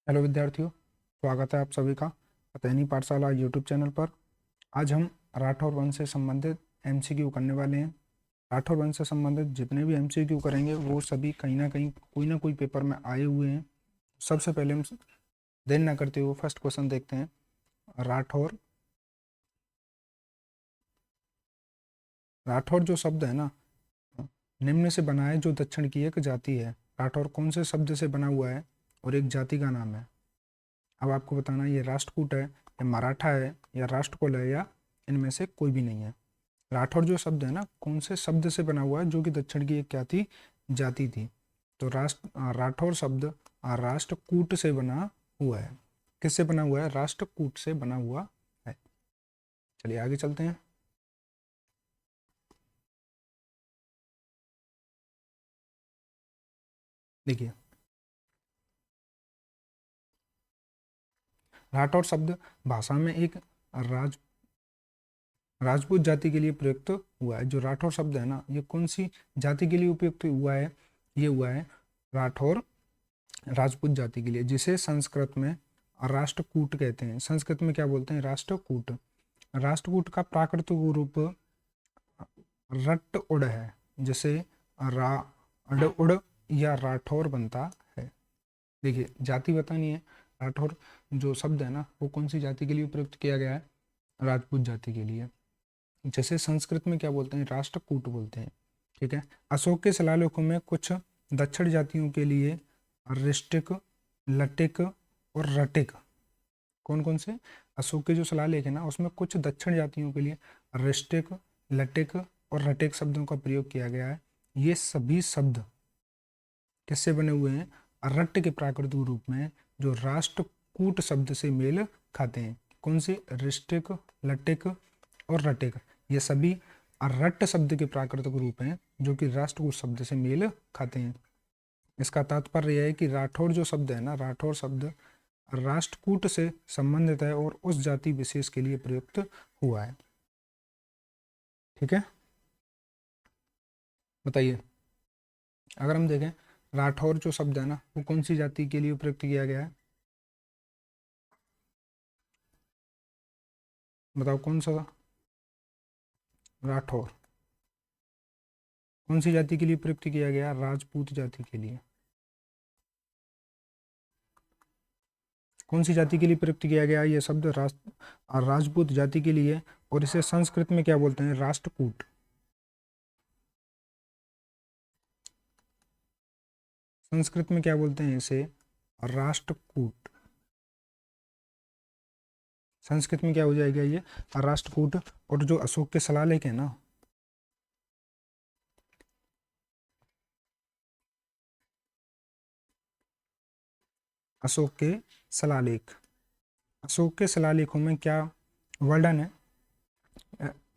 Hello विद्यार्थियों, स्वागत है आप सभी का अतैनी पाठशाला यूट्यूब चैनल पर। आज हम राठौर वंश से संबंधित एमसीक्यू करने वाले हैं। राठौर वंश से संबंधित जितने भी एमसीक्यू करेंगे वो सभी कहीं ना कोई पेपर में आए हुए हैं। सबसे पहले हम देर न करते हुए फर्स्ट क्वेश्चन देखते हैं। राठौर राठौर जो शब्द है ना, निम्न से बना है जो दक्षिण की एक जाति है। राठौर कौन से शब्द से बना हुआ है और एक जाति का नाम है। अब आपको बताना ये राष्ट्रकूट है या मराठा है या राष्ट्रकुल है या इनमें से कोई भी नहीं है। राठौर जो शब्द है ना, कौन से शब्द से बना हुआ है जो कि दक्षिण की एक क्या थी, जाति थी। तो राठौर शब्द राष्ट्रकूट से बना हुआ है। किससे बना हुआ है? राष्ट्रकूट से बना हुआ है। चलिए आगे चलते हैं। देखिए, राठौर शब्द भाषा में एक राज राजपूत जाति के लिए प्रयुक्त हुआ है। जो राठौर शब्द है ना, ये कौन सी जाति के लिए उपयुक्त हुआ है? ये हुआ है राठौर राजपूत जाति के लिए, जिसे संस्कृत में राष्ट्रकूट कहते हैं। संस्कृत में क्या बोलते हैं? राष्ट्रकूट। राष्ट्रकूट का प्राकृतिक रूप रट उड़ है, जिसे रा अड उड़ या राठौर बनता है। देखिए, जाति बतानी है। राठौर जो शब्द है ना, वो कौन सी जाति के लिए प्रयुक्त किया गया है? राजपूत जाति के लिए। जैसे संस्कृत में क्या बोलते हैं? राष्ट्रकूट बोलते हैं। ठीक है। अशोक के शिलालेखों में कुछ दक्षिण जातियों के लिए रिष्टिक, लटिक और रटिक, कौन कौन से अशोक के जो शिलालेख है ना, उसमें कुछ दक्षिण जातियों के लिए रिष्टिक, लटिक और रटिक शब्दों का प्रयोग किया गया है। ये सभी शब्द किससे बने हुए हैं? रट्ट के प्राकृतिक रूप में, जो राष्ट्रकूट शब्द से मेल खाते हैं। कौन से? रिष्टिक, लटिक और रटिक। ये सभी रट्ट शब्द के प्राकृतिक रूप हैं जो कि राष्ट्रकूट शब्द से मेल खाते हैं। इसका तात्पर्य यह है कि राठौर जो शब्द है ना, राठौर शब्द राष्ट्रकूट से संबंधित है और उस जाति विशेष के लिए प्रयुक्त हुआ है। ठीक है, बताइए। अगर हम देखें, राठौर जो शब्द है ना, वो कौन सी जाति के लिए प्रयुक्त किया गया है? बताओ कौन सा? राठौर कौन सी जाति के लिए प्रयुक्त किया गया? राजपूत जाति के लिए। कौन सी जाति के लिए प्रयुक्त किया गया ये शब्द? राजपूत जाति के लिए। और इसे संस्कृत में क्या बोलते हैं? राष्ट्रकूट। संस्कृत में क्या बोलते हैं इसे? राष्ट्रकूट। संस्कृत में क्या हो जाएगा ये? राष्ट्रकूट। और जो अशोक के शिलालेख है ना, अशोक के शिलालेख, अशोक के शिलालेखों में क्या वर्णन है?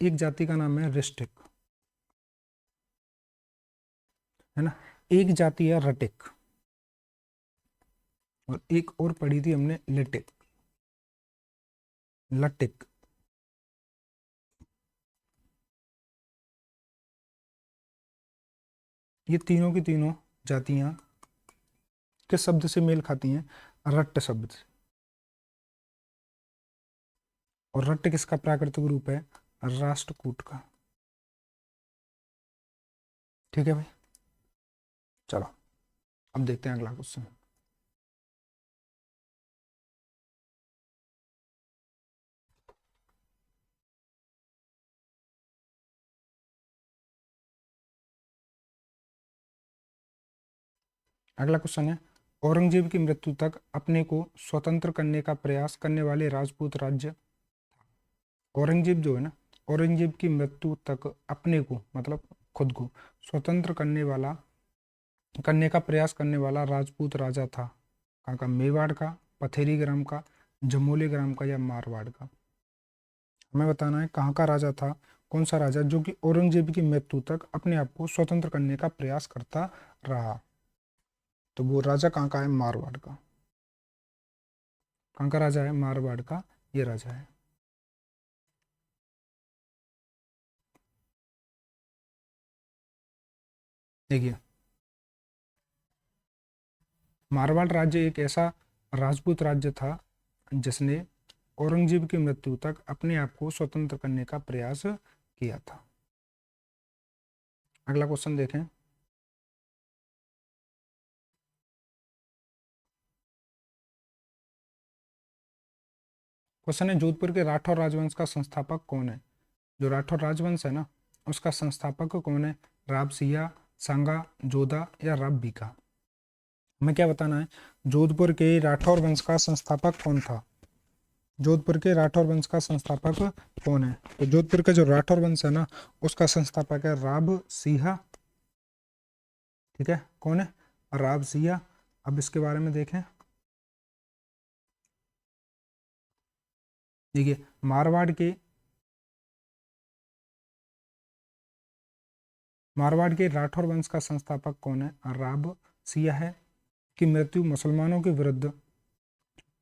एक जाति का नाम है रिष्टिक, है ना। एक जाति है रटिक, और एक और पढ़ी थी हमने लिटिक, लटिक। ये तीनों की तीनों जातियां किस शब्द से मेल खाती हैं? रट्ट शब्द से। और रट्ट किसका प्राकृतिक रूप है? राष्ट्रकूट का। ठीक है भाई, चलो अब देखते हैं अगला क्वेश्चन। अगला क्वेश्चन है, औरंगजेब की मृत्यु तक अपने को स्वतंत्र करने का प्रयास करने वाले राजपूत राज्य। औरंगजेब जो है ना, औरंगजेब की मृत्यु तक अपने को मतलब खुद को स्वतंत्र करने का प्रयास करने वाला राजपूत राजा था। कहाँ का? मेवाड़ का, पथेरी ग्राम का, जमोली ग्राम का या मारवाड़ का? हमें बताना है कहाँ का राजा था, कौन सा राजा जो कि औरंगजेब की मृत्यु तक अपने आप को स्वतंत्र करने का प्रयास करता रहा। तो वो राजा कहाँ का है? मारवाड़ का। कहाँ का राजा है? मारवाड़ का ये राजा है। देखिए, मारवाड़ राज्य एक ऐसा राजपूत राज्य था जिसने औरंगजेब की मृत्यु तक अपने आप को स्वतंत्र करने का प्रयास किया था। अगला क्वेश्चन देखें। क्वेश्चन है जोधपुर के राठौर राजवंश का संस्थापक कौन है? जो राठौर राजवंश है ना, उसका संस्थापक कौन है? राव सिया, सांगा, जोधा या राव बीका? हमें क्या बताना है? जोधपुर के राठौर वंश का संस्थापक कौन था? जोधपुर के राठौर वंश का संस्थापक कौन है? तो जोधपुर का जो राठौर वंश है ना, उसका संस्थापक है राव सिंह। ठीक है, कौन है? राव सिंह। अब इसके बारे में देखें। देखिए, मारवाड़ के राठौर वंश का संस्थापक कौन है? राव सिंह है। की मृत्यु मुसलमानों के विरुद्ध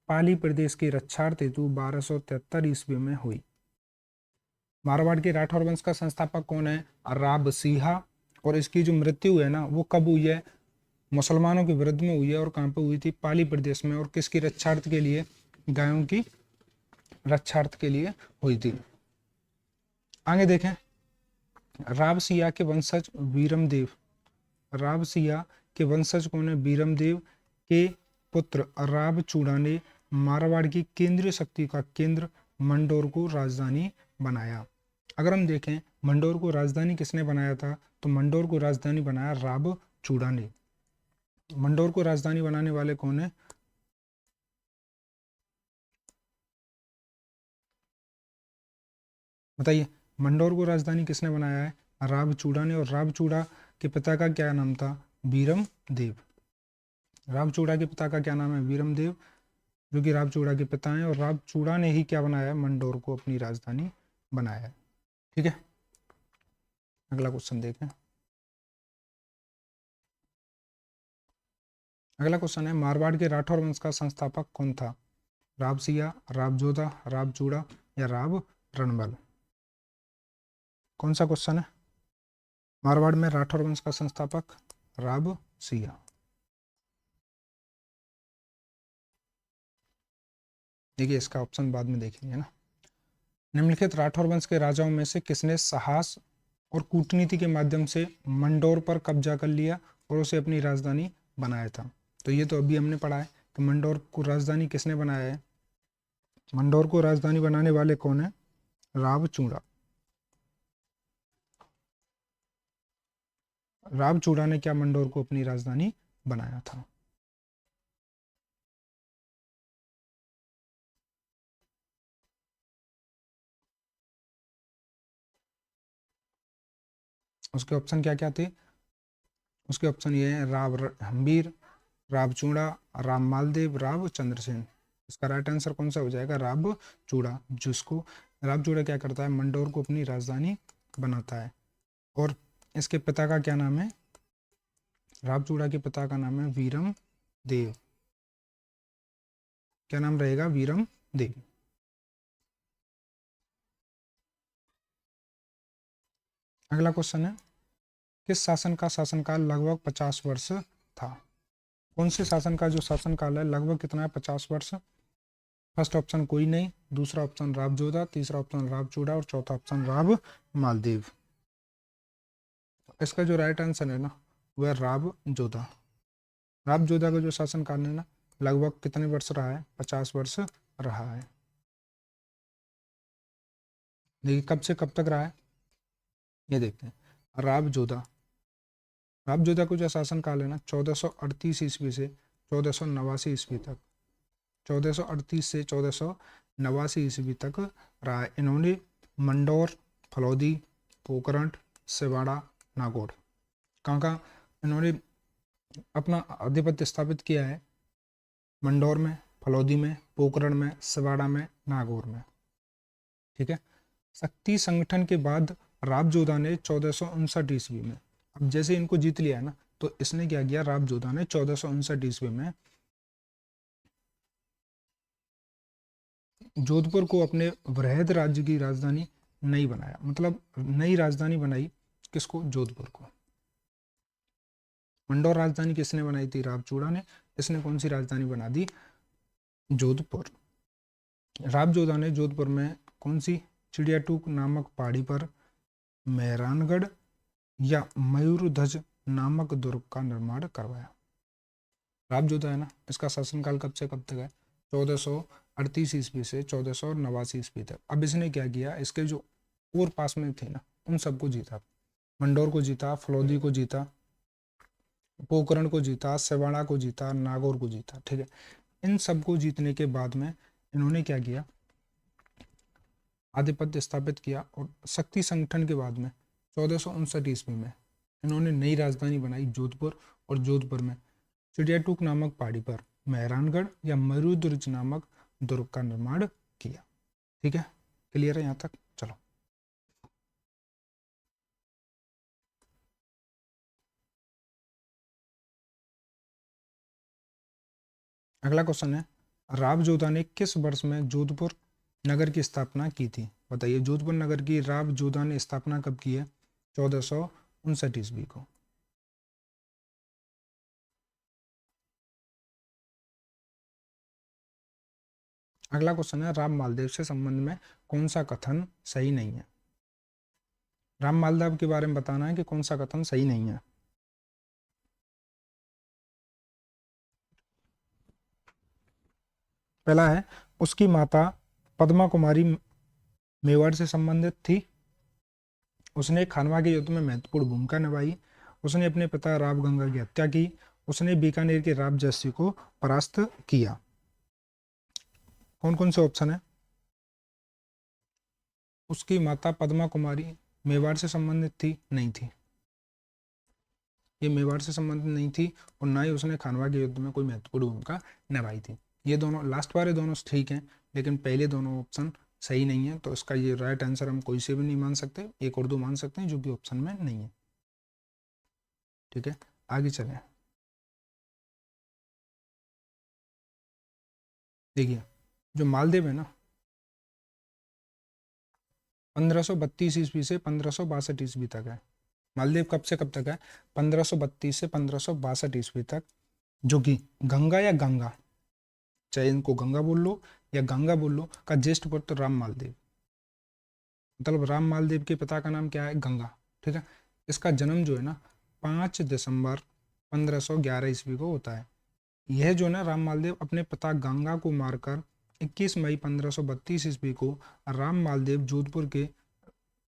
पाली प्रदेश की रक्षार्थ हेतु 1273 ईस्वी में हुई। मारवाड़ के राठौर वंश का संस्थापक कौन है? राव सिंह। और इसकी जो मृत्यु है ना, वो कब हुई है? मुसलमानों के विरुद्ध में हुई है। और कहाँ पे हुई थी? पाली प्रदेश में। और किसकी रक्षार्थ के लिए? गायों की रक्षार्थ के लिए हुई थी। आगे देखें। राव सिंह के वंशज वीरमदेव। राव सिंह के वंशज कौन है? वीरमदेव के पुत्र राव चूड़ा ने मारवाड़ की केंद्रीय शक्ति का केंद्र मंडोर को राजधानी बनाया। अगर हम देखें मंडोर को राजधानी किसने बनाया था, तो मंडोर को राजधानी बनाया राव चूड़ा ने। मंडोर को राजधानी बनाने वाले कौन है? बताइए, मंडोर को राजधानी किसने बनाया है? राव चूड़ा ने। और राव चूड़ा के पिता का क्या नाम था? वीरम देव। राव चूड़ा के पिता का क्या नाम है? वीरम देव, जो कि राव चूड़ा के पिता हैं। और राव चूड़ा ने ही क्या बनाया है? मंडोर को अपनी राजधानी बनाया है। ठीक है, अगला क्वेश्चन देखें। अगला क्वेश्चन है मारवाड़ के राठौर वंश का संस्थापक कौन था? राव सिंह, राव जोधा, राव चूड़ा या राव रणबल? कौन सा क्वेश्चन है? मारवाड़ में राठौर वंश का संस्थापक राव सिंह। देखिए, इसका ऑप्शन बाद में देखेंगे ना। निम्नलिखित राठौर वंश के राजाओं में से किसने साहस और कूटनीति के माध्यम से मंडोर पर कब्जा कर लिया और उसे अपनी राजधानी बनाया था? तो ये तो अभी हमने पढ़ा है कि मंडोर को राजधानी किसने बनाया है। मंडोर को राजधानी बनाने वाले कौन है? राव चूड़ा। राव चूड़ा ने क्या मंडोर को अपनी राजधानी बनाया था? उसके ऑप्शन क्या क्या थे? उसके ऑप्शन ये है राव हम्बीर, राव चूड़ा, राम मालदेव, राव चंद्रसेन। इसका राइट आंसर कौन सा हो जाएगा? राव चूड़ा। जिसको राव चूड़ा क्या करता है? मंडोर को अपनी राजधानी बनाता है। और इसके पिता का क्या नाम है? राव चूड़ा के पिता का नाम है वीरम देव। क्या नाम रहेगा? वीरम देव। अगला क्वेश्चन है किस शासन का शासनकाल लगभग 50 वर्ष था? कौन से शासन का जो शासनकाल है लगभग कितना है? 50 वर्ष। फर्स्ट ऑप्शन कोई नहीं, दूसरा ऑप्शन राव जोधा, तीसरा ऑप्शन राव चूड़ा और चौथा ऑप्शन राव मालदेव। इसका जो राइट आंसर है ना, वह राव जोधा। राव जोधा का जो शासनकाल है ना, लगभग कितने वर्ष रहा है? 50 वर्ष रहा है। देखिए, कब से कब तक रहा है ये देखते हैं। राव जोधा का जो शासनकाल है ना, 1438 ईस्वी से 1489 ईस्वी तक, 1438 से 1489 ईस्वी तक रहा है। इन्होंने मंडोर, फलौदी, पोखरण, सिवाड़ा, नागौर, कहाँ इन्होंने अपना आधिपत्य स्थापित किया है? मंडोर में, फलौदी में, पोखरण में, सिवाड़ा में, नागौर में। ठीक है। शक्ति संगठन के बाद राव जोधा ने 1459 ईस्वी में, अब जैसे इनको जीत लिया है ना, तो इसने क्या किया? राव जोधा ने 1459 ईस्वी में जोधपुर को अपने वृहद राज्य की राजधानी नहीं बनाया। मतलब नई राजधानी बनाई। किसको? जोधपुर को। मंडोर राजधानी किसने बनाई थी? राव चूड़ा ने। इसने कौन सी राजधानी बना दी? जोधपुर। राव जोधा ने जोधपुर में कौन सी चिड़िया टूक नामक पहाड़ी पर मेहरानगढ़ या मयूरध्वज नामक दुर्ग का निर्माण करवाया? राव जोधा है ना, इसका शासनकाल कब से कब तक है? 1438 ईस्वी से 1489 ईस्वी तक। अब इसने क्या किया, इसके जो और पास में थे ना उन सबको जीता। मंडोर को जीता, फलौदी को जीता, पोखरण को जीता, सेवाड़ा को जीता, नागौर को जीता। ठीक है, इन सबको जीतने के बाद में इन्होंने क्या किया, आधिपत्य स्थापित किया। और शक्ति संगठन के बाद में 1459 ईस्वी में इन्होंने नई राजधानी बनाई जोधपुर, और जोधपुर में चिड़ियाटूक नामक पहाड़ी पर मेहरानगढ़ या मयूरध्वज नामक दुर्ग का निर्माण किया। ठीक है, क्लियर है यहाँ तक? चलो अगला क्वेश्चन है, राव जोधा ने किस वर्ष में जोधपुर नगर की स्थापना की थी? बताइए, जोधपुर नगर की राव जोधा ने स्थापना कब की है? 1459 ईस्वी को। अगला क्वेश्चन है, राम मालदेव से संबंध में कौन सा कथन सही नहीं है? राम मालदेव के बारे में बताना है कि कौन सा कथन सही नहीं है। पहला है, उसकी माता पद्मा कुमारी मेवाड़ से संबंधित थी, उसने खानवा के युद्ध में महत्वपूर्ण भूमिका निभाई, उसने अपने पिता राव गंगा की हत्या की, उसने बीकानेर के राव जस्सी को परास्त किया। कौन कौन से ऑप्शन है? उसकी माता पद्मा कुमारी मेवाड़ से संबंधित थी? नहीं थी, ये मेवाड़ से संबंधित नहीं थी, और ना ही उसने खानवा के युद्ध में कोई महत्वपूर्ण भूमिका निभाई थी। ये दोनों लास्ट वाले दोनों ठीक हैं, लेकिन पहले दोनों ऑप्शन सही नहीं है। तो इसका ये राइट आंसर हम कोई से भी नहीं मान सकते, एक और दो मान सकते हैं जो कि ऑप्शन में नहीं है। ठीक है, आगे चलें। देखिए, जो मालदेव है ना, 1532 ईस्वी से 1562 ईस्वी तक है। मालदीव कब से कब तक है? 1532 से 1562 ईस्वी तक, जो कि गंगा या गंगा, चाहे इनको गंगा बोल लो या गंगा बोल लो, का ज्येष्ठ पुत्र राम मालदेव। मतलब राम मालदेव के पिता का नाम क्या है? गंगा। ठीक है, इसका जन्म जो है ना 5 दिसंबर 1511 ईस्वी को होता है। यह जो है ना राम मालदेव अपने पिता गंगा को मारकर 21 मई 1532 ईस्वी को राम मालदेव जोधपुर के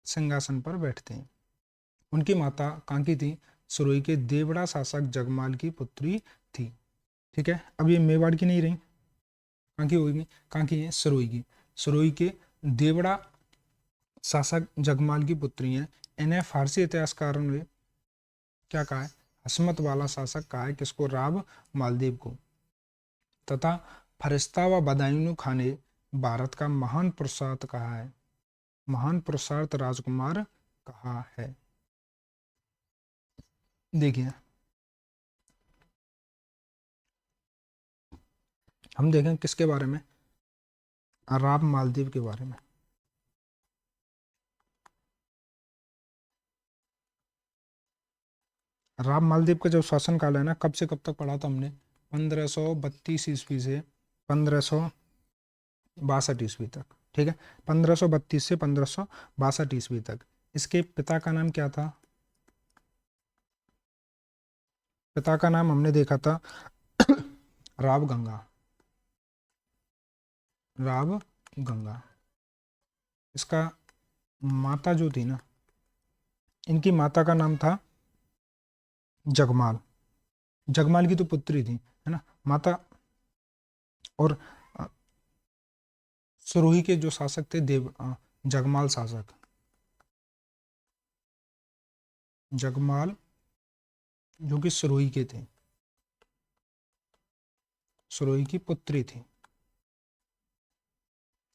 सिंहासन पर बैठते हैं। उनकी माता कांकी थी, सुरोई के देवड़ा शासक जगमाल की पुत्री थी। ठीक है, अब ये मेवाड़ की नहीं रही, कांकी होगी, कांकी है सुरोई की, सुरोई के देवड़ा शासक जगमाल की पुत्री हैं। इन्हें फारसी इतिहासकारों ने क्या कहा है? हसमत वाला शासक कहा है। किसको? राव मालदेव को। तथा फरिश्ता व बदायूं खान ने भारत का महान पुरुषार्थ कहा है, महान पुरुषार्थ राजकुमार कहा है। देखिए, हम देखें किसके बारे में? राव मालदेव के बारे में। राव मालदेव का जो शासनकाल है ना, कब से कब तक पढ़ा था हमने? 1532 ईस्वी से 1562 ईस्वी तक। ठीक है, 1532 से 1562 ईस्वी तक। इसके पिता का नाम क्या था? पिता का नाम हमने देखा था राव गंगा, राव गंगा। इसका माता जो थी ना, इनकी माता का नाम था जगमाल। जगमाल की तो पुत्री थी, है ना माता। और सुरोही के जो शासक थे जगमाल शासक, जगमाल जो कि सुरोही के थे, सुरोही की पुत्री थी।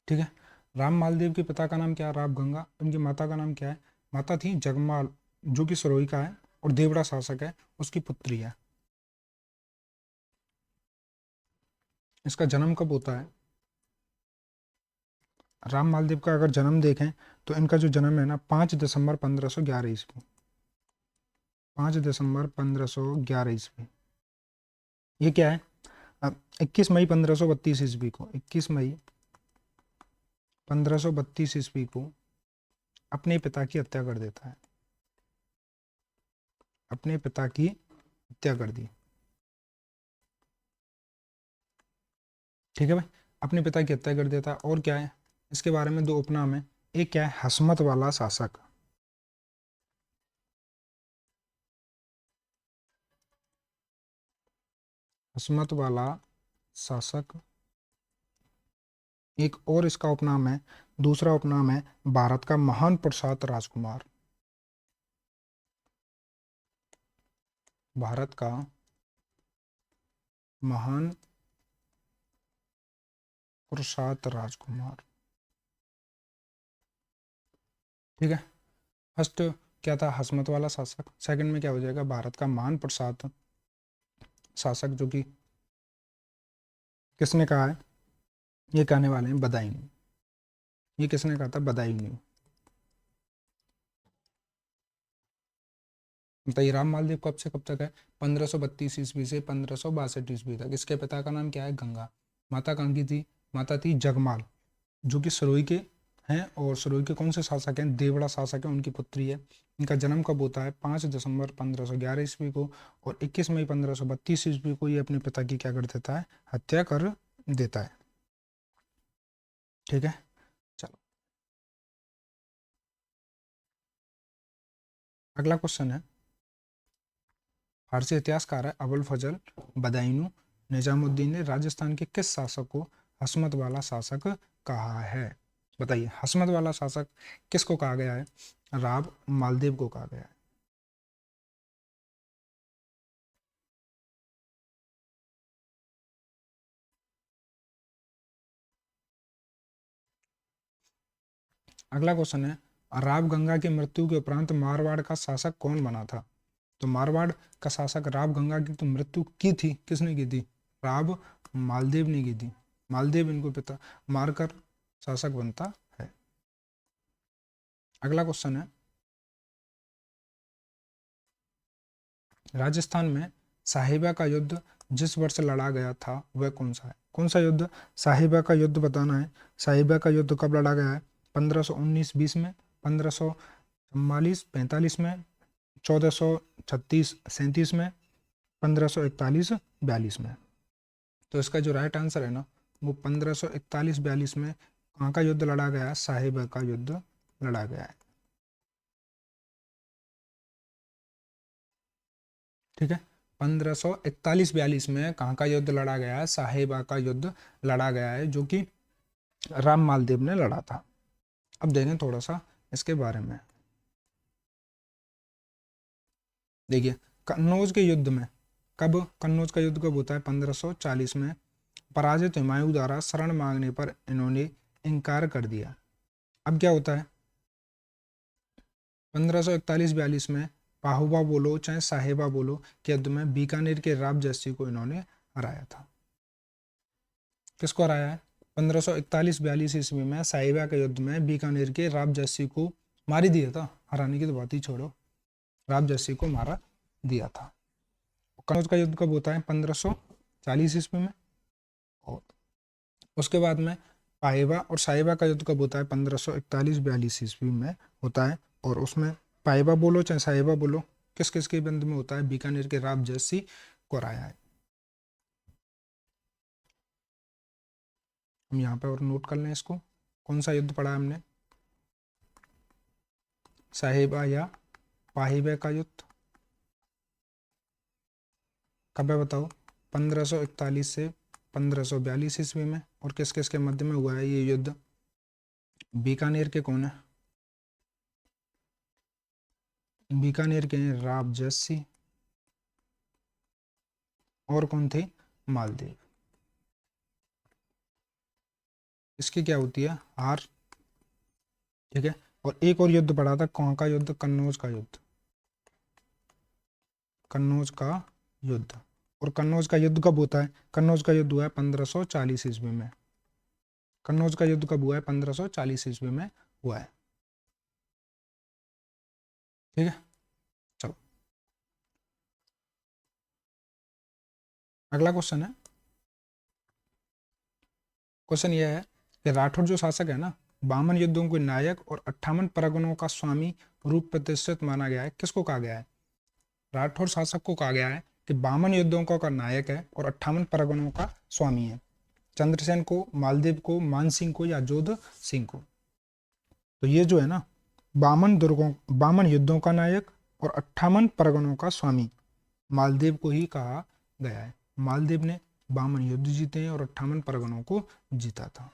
ठीक है, राम मालदेव के पिता का नाम क्या है? राव गंगा। उनकी माता का नाम क्या है? माता थी जगमाल जो कि सुरोही का है और देवड़ा शासक है, उसकी पुत्री है। इसका जन्म कब होता है? राम मालदेव का अगर जन्म देखें तो इनका जो जन्म है ना 5 दिसंबर 1511 ईस्वी, 5 दिसंबर 1511 ईस्वी। ये क्या है? 21 मई 1532 ईस्वी को, 21 मई 1532 ईस्वी को अपने पिता की हत्या कर देता है, अपने पिता की हत्या कर दी। ठीक है भाई, अपने पिता की हत्या कर देता है। और क्या है इसके बारे में, दो उपनाम है। एक क्या है, हसमत वाला शासक, हसमत वाला शासक। एक और इसका उपनाम है, दूसरा उपनाम है भारत का महान प्रसाद राजकुमार, भारत का महान प्रसाद राजकुमार। ठीक है, फर्स्ट क्या था, हसमत वाला शासक। सेकंड में क्या हो जाएगा, भारत का महान प्रसाद शासक, जो कि किसने कहा है, ये कहने वाले हैं बदायूं। ये किसने कहा था, बदायूं। बताइए राम मालदेव कब से कब तक है, 1532 ईस्वी से 1562 ईस्वी तक। इसके पिता का नाम क्या है, गंगा। माता कहाँ की थी, माता थी जगमाल, जो कि सरोई के हैं। और सरोई के कौन से शासक हैं, देवड़ा शासक है, उनकी पुत्री है। इनका जन्म कब होता है, 5 दिसंबर 1511 ईस्वी को। और 21 मई 1532 ईस्वी को ये अपने पिता की क्या कर देता है, हत्या कर देता है। ठीक है, चलो अगला क्वेश्चन है, फारसी इतिहासकार है अबुल फजल बदायूं निजामुद्दीन ने राजस्थान के किस शासक को हसमत वाला शासक कहा है। बताइए, हसमत वाला शासक किसको कहा गया है, राव मालदेव को कहा गया है। अगला क्वेश्चन है, राव गंगा की मृत्यु के उपरांत मारवाड़ का शासक कौन बना था। तो मारवाड़ का शासक राव गंगा की तो मृत्यु की थी, किसने की थी, राव मालदेव ने की थी। मालदेव इनको पिता मारकर शासक बनता है। अगला क्वेश्चन है, राजस्थान में साहिबा का युद्ध जिस वर्ष लड़ा गया था वह कौन सा है। कौन सा युद्ध, साहिबा का युद्ध बताना है। साहिबा का युद्ध कब लड़ा गया है, 1519-20 में, 1544-45 में, 1436-37 में, 1541-42 में। तो इसका जो राइट आंसर है ना, वो 1541-42 में कहाँ का युद्ध लड़ा गया है, साहिबा का युद्ध लड़ा गया है। ठीक है, 1541-42 में कहाँ का युद्ध लड़ा गया है, साहिबा का युद्ध लड़ा गया है, जो कि राम मालदेव ने लड़ा था। अब देखें थोड़ा सा इसके बारे में। देखिए, कन्नौज के युद्ध में, कब कन्नौज का युद्ध कब होता है, 1540 में। पराजित हुमायूं द्वारा शरण मांगने पर इन्होंने इनकार कर दिया। अब क्या होता है, 1541-42 में पाहुबा बोलो चाहे साहिबा बोलो के युद्ध में बीकानेर के राव जस्सी को इन्होंने हराया था। किसको हराया है, 1541-42 ईस्वी में साहिबा के युद्ध में बीकानेर के राव जस्सी को मार ही दिया था। हराने की तो बात ही छोड़ो, राव जस्सी को मारा दिया था। कनौज का युद्ध कब होता है, 1540 ईस्वी में। और उसके बाद में पाइबा और साहिबा का युद्ध कब होता है, 1541-42 ईस्वी में होता है। और उसमें पाइबा बोलो चाहे साहिबा बोलो, किस किस के बंद में होता है, बीकानेर के राव जस्सी को हराया है। हम यहाँ पे और नोट कर लें इसको, कौन सा युद्ध पढ़ा है हमने, साहिबा या पाहिबा का युद्ध। कब है बताओ, 1541 से 1542 ईस्वी में। और किस किस के मध्य में हुआ है ये युद्ध, बीकानेर के कौन है, बीकानेर के राव जस्सी, और कौन थे, मालदेव। इसकी क्या होती है, हार। ठीक है, और एक और युद्ध पड़ा था, कौन का युद्ध, कन्नौज का युद्ध, कन्नौज का युद्ध। और कन्नौज का युद्ध कब होता है, कन्नौज का युद्ध हुआ है 1540 ईस्वी में। कन्नौज का युद्ध कब हुआ है, 1540 ईस्वी में हुआ है। ठीक है, चलो अगला क्वेश्चन है, क्वेश्चन यह है कि राठौर जो शासक है ना, 52 युद्धों के नायक और 58 परगनों का स्वामी रूप प्रतिष्ठित माना गया है। किसको कहा गया है? राठौर शासक को कहा गया है कि 52 युद्धों का नायक है और 58 परगनों का स्वामी है। चंद्रसेन को, मालदेव को, मानसिंह को या जोध सिंह को? तो ये जो है ना, 52 युद्धों का नायक और 58 परगनों का स्वामी मालदेव को ही कहा गया है। मालदेव ने 52 युद्ध जीते हैं और 58 परगनों को जीता था।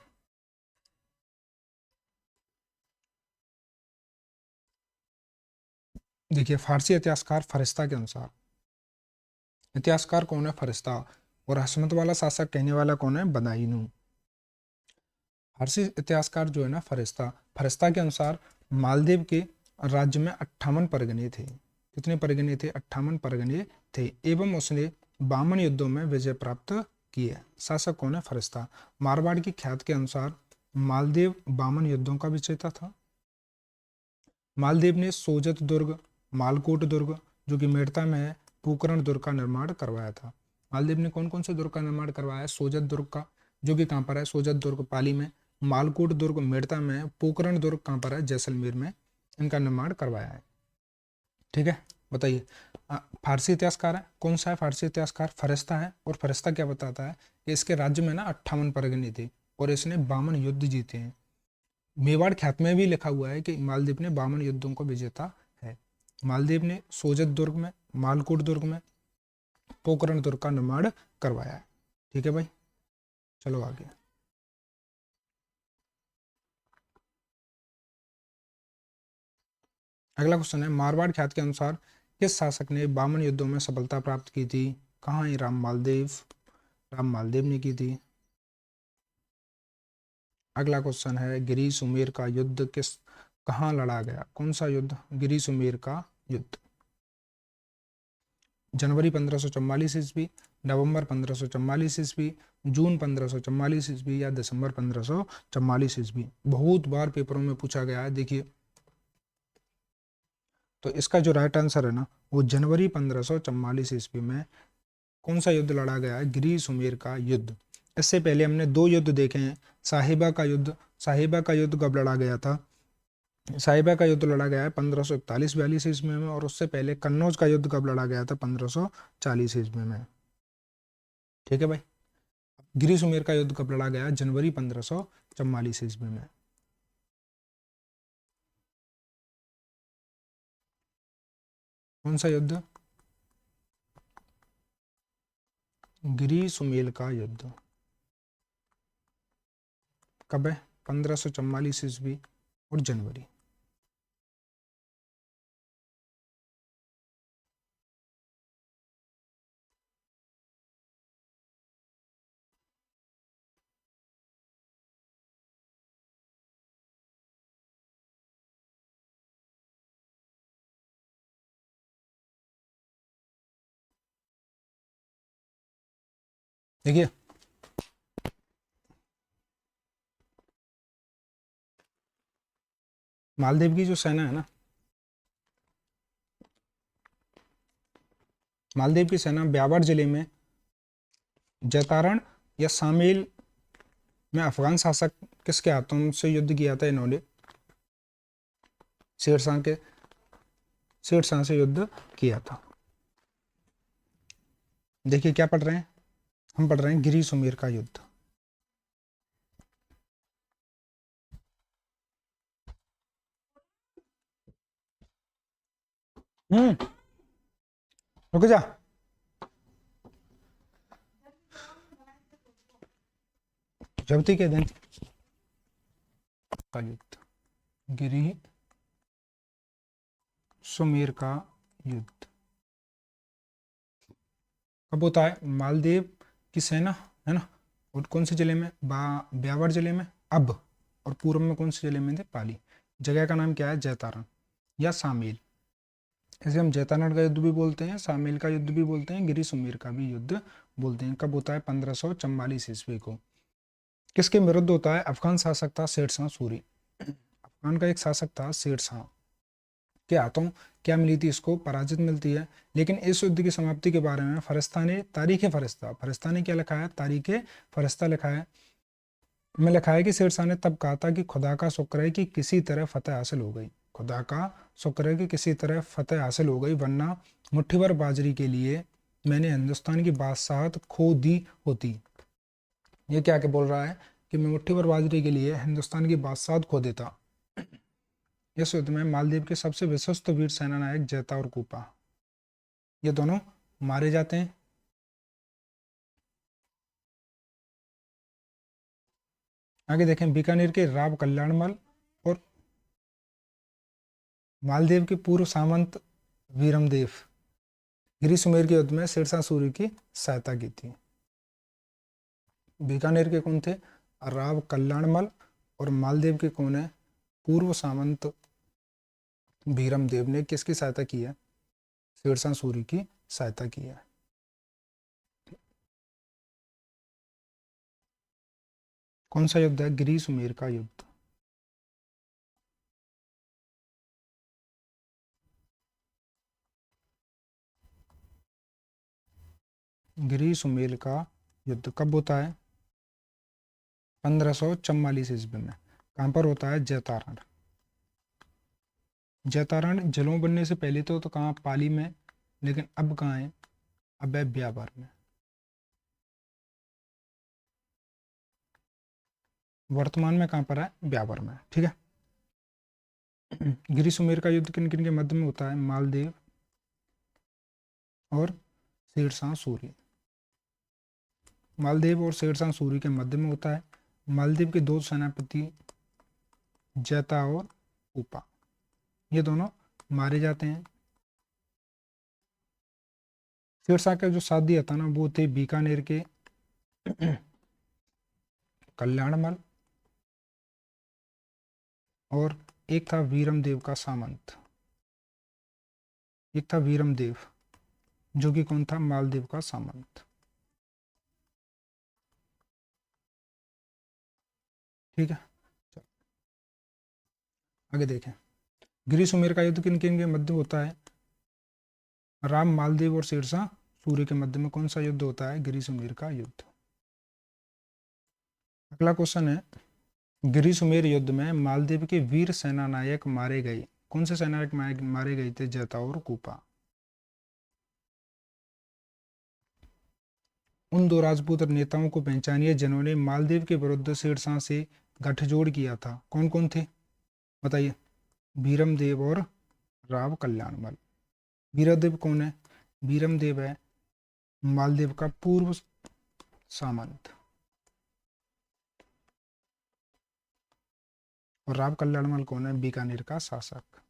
देखिए, फारसी इतिहासकार फरिश्ता के अनुसार, इतिहासकार कौन है? फरिश्ता। और हशमत वाला शासक कहने वाला कौन है? बदायूं। फारसी इतिहासकार जो है ना फरिश्ता, फरिश्ता के अनुसार मालदेव के राज्य में 58 परगने थे। कितने परगने थे? 58 परगने थे, एवं उसने 52 युद्धों में विजय प्राप्त किए। शासक कौन है? फरिश्ता। मारवाड़ की ख्यात के अनुसार मालदेव 52 युद्धों का विजेता था। मालदेव ने सोजत दुर्ग, मालकोट दुर्ग जो कि मेड़ता में है, पोकरण दुर्ग का निर्माण करवाया था। मालदेव ने कौन कौन से दुर्ग का निर्माण करवाया है? सोजत दुर्ग का, जो कि कहाँ पर है? सोजत दुर्ग पाली में। मालकोट दुर्ग मेड़ता में है। पोकरण दुर्ग कहाँ पर है? जैसलमेर में। इनका निर्माण करवाया है। ठीक है, बताइए। फारसी इतिहासकार है, कौन सा है? फारसी इतिहासकार फरिश्ता है। और फरिश्ता क्या बताता है कि इसके राज्य में ना 58 परगने थे और इसने 52 युद्ध जीते हैं। मेवाड़ ख्यात में भी लिखा हुआ है कि मालदीव ने 52 युद्धों को विजेता है। मालदीव ने सोजत दुर्ग में, मालकोट दुर्ग में, पोखरण दुर्ग का निर्माण करवाया है। ठीक है भाई, चलो आगे। अगला क्वेश्चन है, मारवाड़ ख्यात के अनुसार किस शासक ने 52 युद्धों में सफलता प्राप्त की थी? कहाँ है? राम मालदेव ने की थी। अगला क्वेश्चन है, गिरी सुमेर का युद्ध कहाँ लड़ा गया? कौन सा युद्ध? गिरी सुमेर का युद्ध। जनवरी 1544 ईस्वी, नवंबर 1544 ईस्वी, जून 1544 ईस्वी या दिसंबर 1544 ईस्वी? बहुत बार पेपरों में पूछा गया है। देखिए, तो इसका जो राइट आंसर है ना, वो जनवरी 1544 ईस्वी में कौन सा युद्ध लड़ा गया है? गिरी सुमेर का युद्ध। इससे पहले हमने 2 युद्ध देखे हैं। साहिबा का युद्ध, साहिबा का युद्ध कब लड़ा गया था? साहिबा का युद्ध लड़ा गया है 1541-42 ईस्वी में। और उससे पहले कन्नौज का युद्ध कब लड़ा गया था? 1540 ईस्वी में। ठीक है भाई। गिरी सुमेर का युद्ध कब लड़ा गया? जनवरी 1544 ईस्वी में। कौन सा युद्ध? गिरी सुमेर का युद्ध कब है? 1544 ईस्वी और जनवरी। देखिए, मालदीव की जो सेना है ना, मालदीव की सेना ब्यावर जिले में जैतारण या शामिल में अफगान शासक किसके हाथों से युद्ध किया था? इन्होंने शेरशाह से युद्ध किया था। देखिए क्या पढ़ रहे हैं हम? पढ़ रहे हैं गिरी सुमेर का युद्ध। रुक जा। जबती के दिन का युद्ध, गिरी सुमेर का युद्ध कब होता है? मालदीव की सेना है ना, और कौन से जिले में? ब्यावर जिले में अब। और पूर्व में कौन से जिले में थे? पाली। जगह का नाम क्या है? जैतारण या शामिल। इसे हम जैतारण का युद्ध भी बोलते हैं, शामिल का युद्ध भी बोलते हैं, गिरी सुमेर का भी युद्ध बोलते हैं। कब होता है? 1544 ईस्वी को। किसके विरुद्ध होता है? अफगान शासक था शेरशाह सूरी। अफगान का एक शासक था शेरशाह के हाथों क्या मिली थी? इसको पराजित मिलती है। लेकिन इस युद्ध की समाप्ति के बारे में फरिश्ता ने, तारीख फरिश्ता ने क्या लिखा है? तारीख फरिश्ता लिखा है में लिखा है कि शेरशाह ने तब कहा था कि खुदा का शुक्र है कि किसी तरह फतेह हासिल हो गई, खुदा का शुक्र है कि किसी तरह फतेह हासिल हो गई, वरना मुट्ठी भर बाजरी के लिए मैंने हिंदुस्तान की बादशाहत खो दी होती। ये क्या के बोल रहा है कि मैं मुट्ठी भर बाजरी के लिए हिंदुस्तान की बादशाहत खो देता। इस युद्ध में मालदीव के सबसे विशिष्ट वीर सेनानायक जैता और कूपा, ये दोनों मारे जाते हैं। आगे देखें, बीकानेर के राव कल्याणमल और मालदीव के पूर्व सामंत वीरमदेव गिरी सुमेर के युद्ध में शेरशाह सूरी की सहायता की थी। बीकानेर के कौन थे? राव कल्याणमल, और मालदीव के कौन है? पूर्व सामंत वीरमदेव ने किसकी सहायता की है? शेरशाह सूरी की सहायता की है। कौन सा युद्ध है? गिरी सुमेर का युद्ध। गिरी सुमेर का युद्ध कब होता है? 1544 ईस्वी में। कहां पर होता है? जैतारण। जैतारण जलों बनने से पहले तो कहाँ? पाली में, लेकिन अब कहाँ है? अब है ब्यावर में। वर्तमान में कहाँ पर है? ब्यावर में। ठीक है। गिरी सुमेर का युद्ध किन किन के मध्य में होता है? मालदेव और शेरशाह सूरी। मालदेव और शेरशाह सूरी के मध्य में होता है। मालदीव के दो सेनापति जैता और कूपा, ये दोनों मारे जाते हैं। शेरशाह का जो साथ दिया था ना, वो थे बीकानेर के कल्याणमल, और एक था वीरमदेव का सामंत, एक था वीरमदेव जो कि कौन था? मालदेव का सामंत। ठीक है, आगे देखें। गिरी सुमेर का युद्ध किन किन के मध्य होता है? राम, मालदेव और शेरशाह सूर्य के मध्य में कौन सा युद्ध होता है? गिरी सुमेर का युद्ध। अगला क्वेश्चन है, गिरी सुमेर युद्ध में मालदेव के वीर सेनानायक मारे गए। कौन से सेनानायक मारे गए थे? जैता और कूपा। उन दो राजपूत नेताओं को पहचानिए जिन्होंने मालदीव के विरुद्ध शेरशाह से गठजोड़ किया था। कौन कौन थे बताइए? वीरमदेव और राव कल्याणमल। वीरमदेव कौन है? वीरमदेव है मालदीव का पूर्व सामंत, और राव कल्याणमल कौन है? बीकानेर का शासक।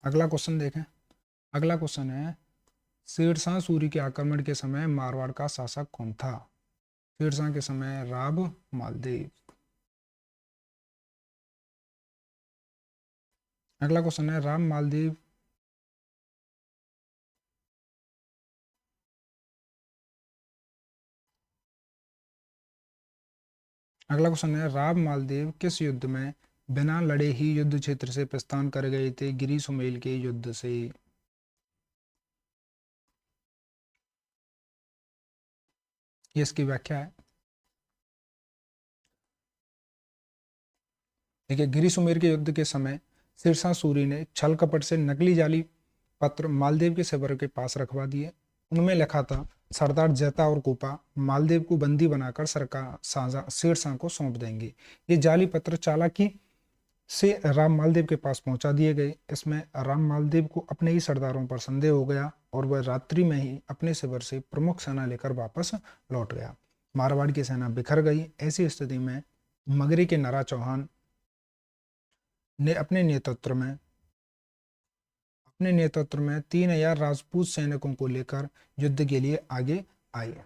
अगला क्वेश्चन देखें। अगला क्वेश्चन है, शेरशाह सूरी के आक्रमण के समय मारवाड़ का शासक कौन था? शेरशाह के समय राव मालदेव। अगला क्वेश्चन है, राम मालदेव अगला क्वेश्चन है, राव मालदेव किस युद्ध में बिना लड़े ही युद्ध क्षेत्र से प्रस्थान कर गए थे? गिरी सुमेल के युद्ध से। ये इसकी व्याख्या है। देखिए, गिरी सुमेर के युद्ध के समय शेरशाह सूरी ने छल कपट से नकली जाली पत्र मालदेव के सेवर के पास रखवा दिए। उनमें लिखा था, सरदार जैता और कूपा मालदेव को बंदी बनाकर सरकार साझा शेरशाह को सौंप देंगे। ये जाली पत्र चालाकी से राम मालदेव के पास पहुंचा दिए गए। इसमें राम मालदेव को अपने ही सरदारों पर संदेह हो गया और वह रात्रि में ही अपने शिविर से प्रमुख सेना लेकर वापस लौट गया। मारवाड़ की सेना बिखर गई। ऐसी स्थिति में मगरी के नारा चौहान ने अपने नेतृत्व में 3000 राजपूत सैनिकों को लेकर युद्ध के लिए आगे आए।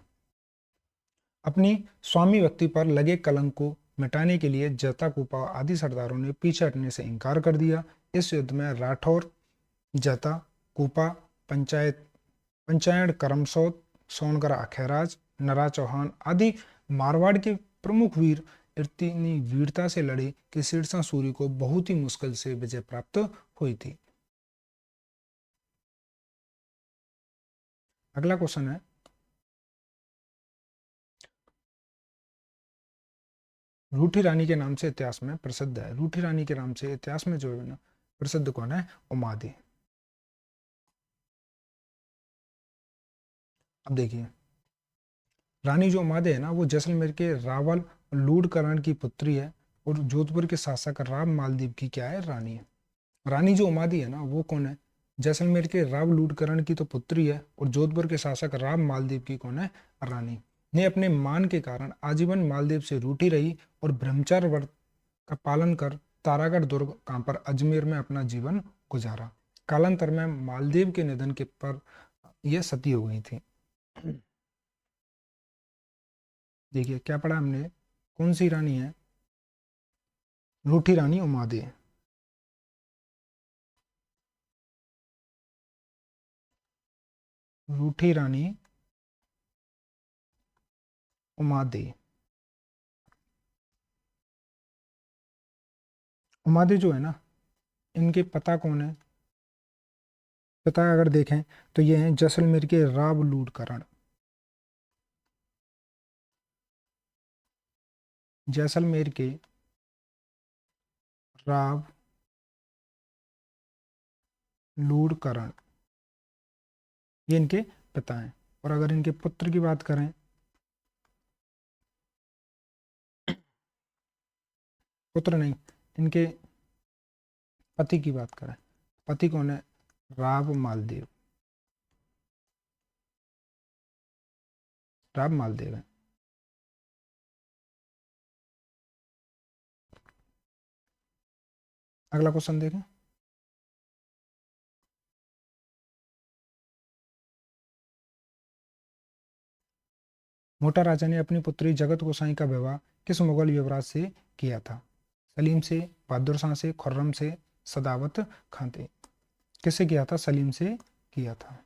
अपनी स्वामी व्यक्ति पर लगे कलंक को मिटाने के लिए जैता कूपा आदि सरदारों ने पीछे हटने से इनकार कर दिया। इस युद्ध में राठौर, जैता, कूपा, पंचायत करमसौत, सोनगर अखैराज, नरा चौहान आदि मारवाड़ के प्रमुख वीर इतनी वीरता से लड़े कि शेरशाह सूरी को बहुत ही मुश्किल से विजय प्राप्त हुई थी। अगला क्वेश्चन है, रूठी रानी के नाम से इतिहास में प्रसिद्ध है। रूठी रानी के नाम से इतिहास में जो है ना प्रसिद्ध कौन है? उमादे। अब देखिए, रानी जो उमादे है ना वो जैसलमेर के रावल लूड़करण की पुत्री है और जोधपुर के शासक राम मालदीव की क्या है? रानी है। रानी जो उमादी है ना वो कौन है? जैसलमेर के राव लूटकरण की तो पुत्री है और जोधपुर के शासक राम मालदीव की कौन है? रानी। ने अपने मान के कारण आजीवन मालदीव से रूठी रही और ब्रह्मचर्य व्रत का पालन कर तारागढ़ दुर्ग कहां पर? अजमेर में अपना जीवन गुजारा। कालांतर में मालदीव के निधन के पर यह सती हो गई थी। देखिए क्या पढ़ा हमने, कौन सी रानी है? रूठी रानी उमादे। रूठी रानी उमादे। उमादे जो है ना इनके पता कौन है? पता अगर देखें तो ये हैं जैसलमेर के राव लूटकरण। जैसलमेर के राव लूटकरण ये इनके पिता हैं। और अगर इनके पुत्र की बात करें, पुत्र नहीं, इनके पति की बात करें, पति कौन है? राव मालदेव। राव मालदेव है। अगला क्वेश्चन देखें। मोटा राजा ने अपनी पुत्री जगत गोसाई का विवाह किस मुगल युवराज से किया था? सलीम से, बहादुर शाह से, खुर्रम से, सदावत खान से? किससे किया था? सलीम से किया था।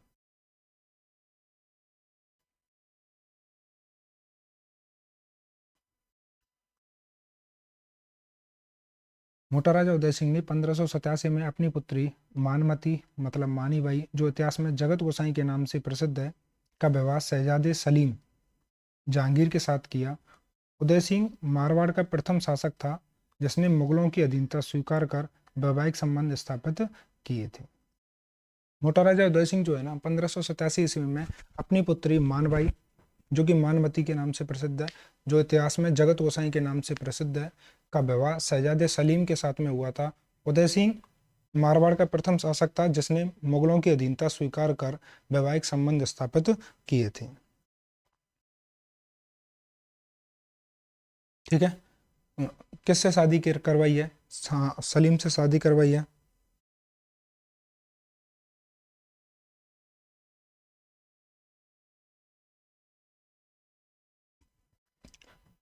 मोटा राजा उदय सिंह ने 1587 में अपनी पुत्री मानमती मतलब मानी बाई जो इतिहास में जगत गोसाई के नाम से प्रसिद्ध है का विवाह शहजादे सलीम जहांगीर के साथ किया। उदय सिंह मारवाड़ का प्रथम शासक था जिसने मुगलों की अधीनता स्वीकार कर वैवाहिक संबंध स्थापित किए थे। मोटा राजा उदय सिंह जो है ना 1587 ईस्वी में अपनी पुत्री मानबाई जो कि मानमती के नाम से प्रसिद्ध है, जो इतिहास में जगत गोसाई के नाम से प्रसिद्ध है, का विवाह शहजादे सलीम के साथ में हुआ था। उदय सिंह मारवाड़ का प्रथम शासक था जिसने मुगलों की अधीनता स्वीकार कर वैवाहिक संबंध स्थापित किए थे। ठीक है। किससे शादी करवाई है? सलीम से शादी करवाई है।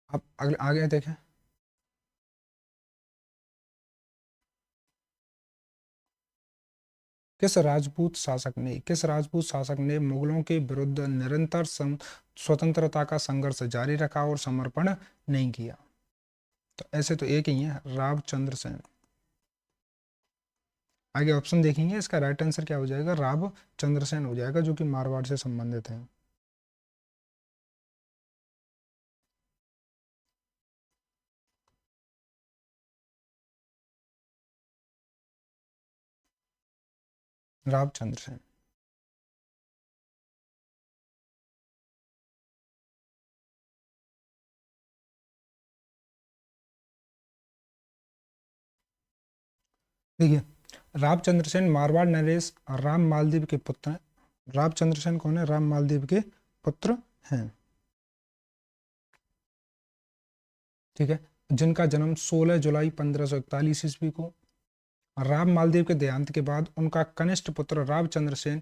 अब अगले आगे देखें। किस राजपूत शासक ने मुगलों के विरुद्ध निरंतर स्वतंत्रता का संघर्ष जारी रखा और समर्पण नहीं किया? तो ऐसे तो एक ही है, रावचंद्र सेन। आगे ऑप्शन देखेंगे, इसका राइट आंसर क्या हो जाएगा? रावचंद्र सेन हो जाएगा, जो कि मारवाड़ से संबंधित है। रावचंद्र सेन। देखिए, रावचंद्र सेन मारवाड़ नरेश राम मालदीव के पुत्र हैं। रावचंद्र सेन कौन है? राम मालदीव के पुत्र हैं। ठीक है। जिनका जन्म 16 जुलाई 1541 ईस्वी को। राम मालदेव के देहांत के बाद उनका कनिष्ठ पुत्र रावचंद्र सेन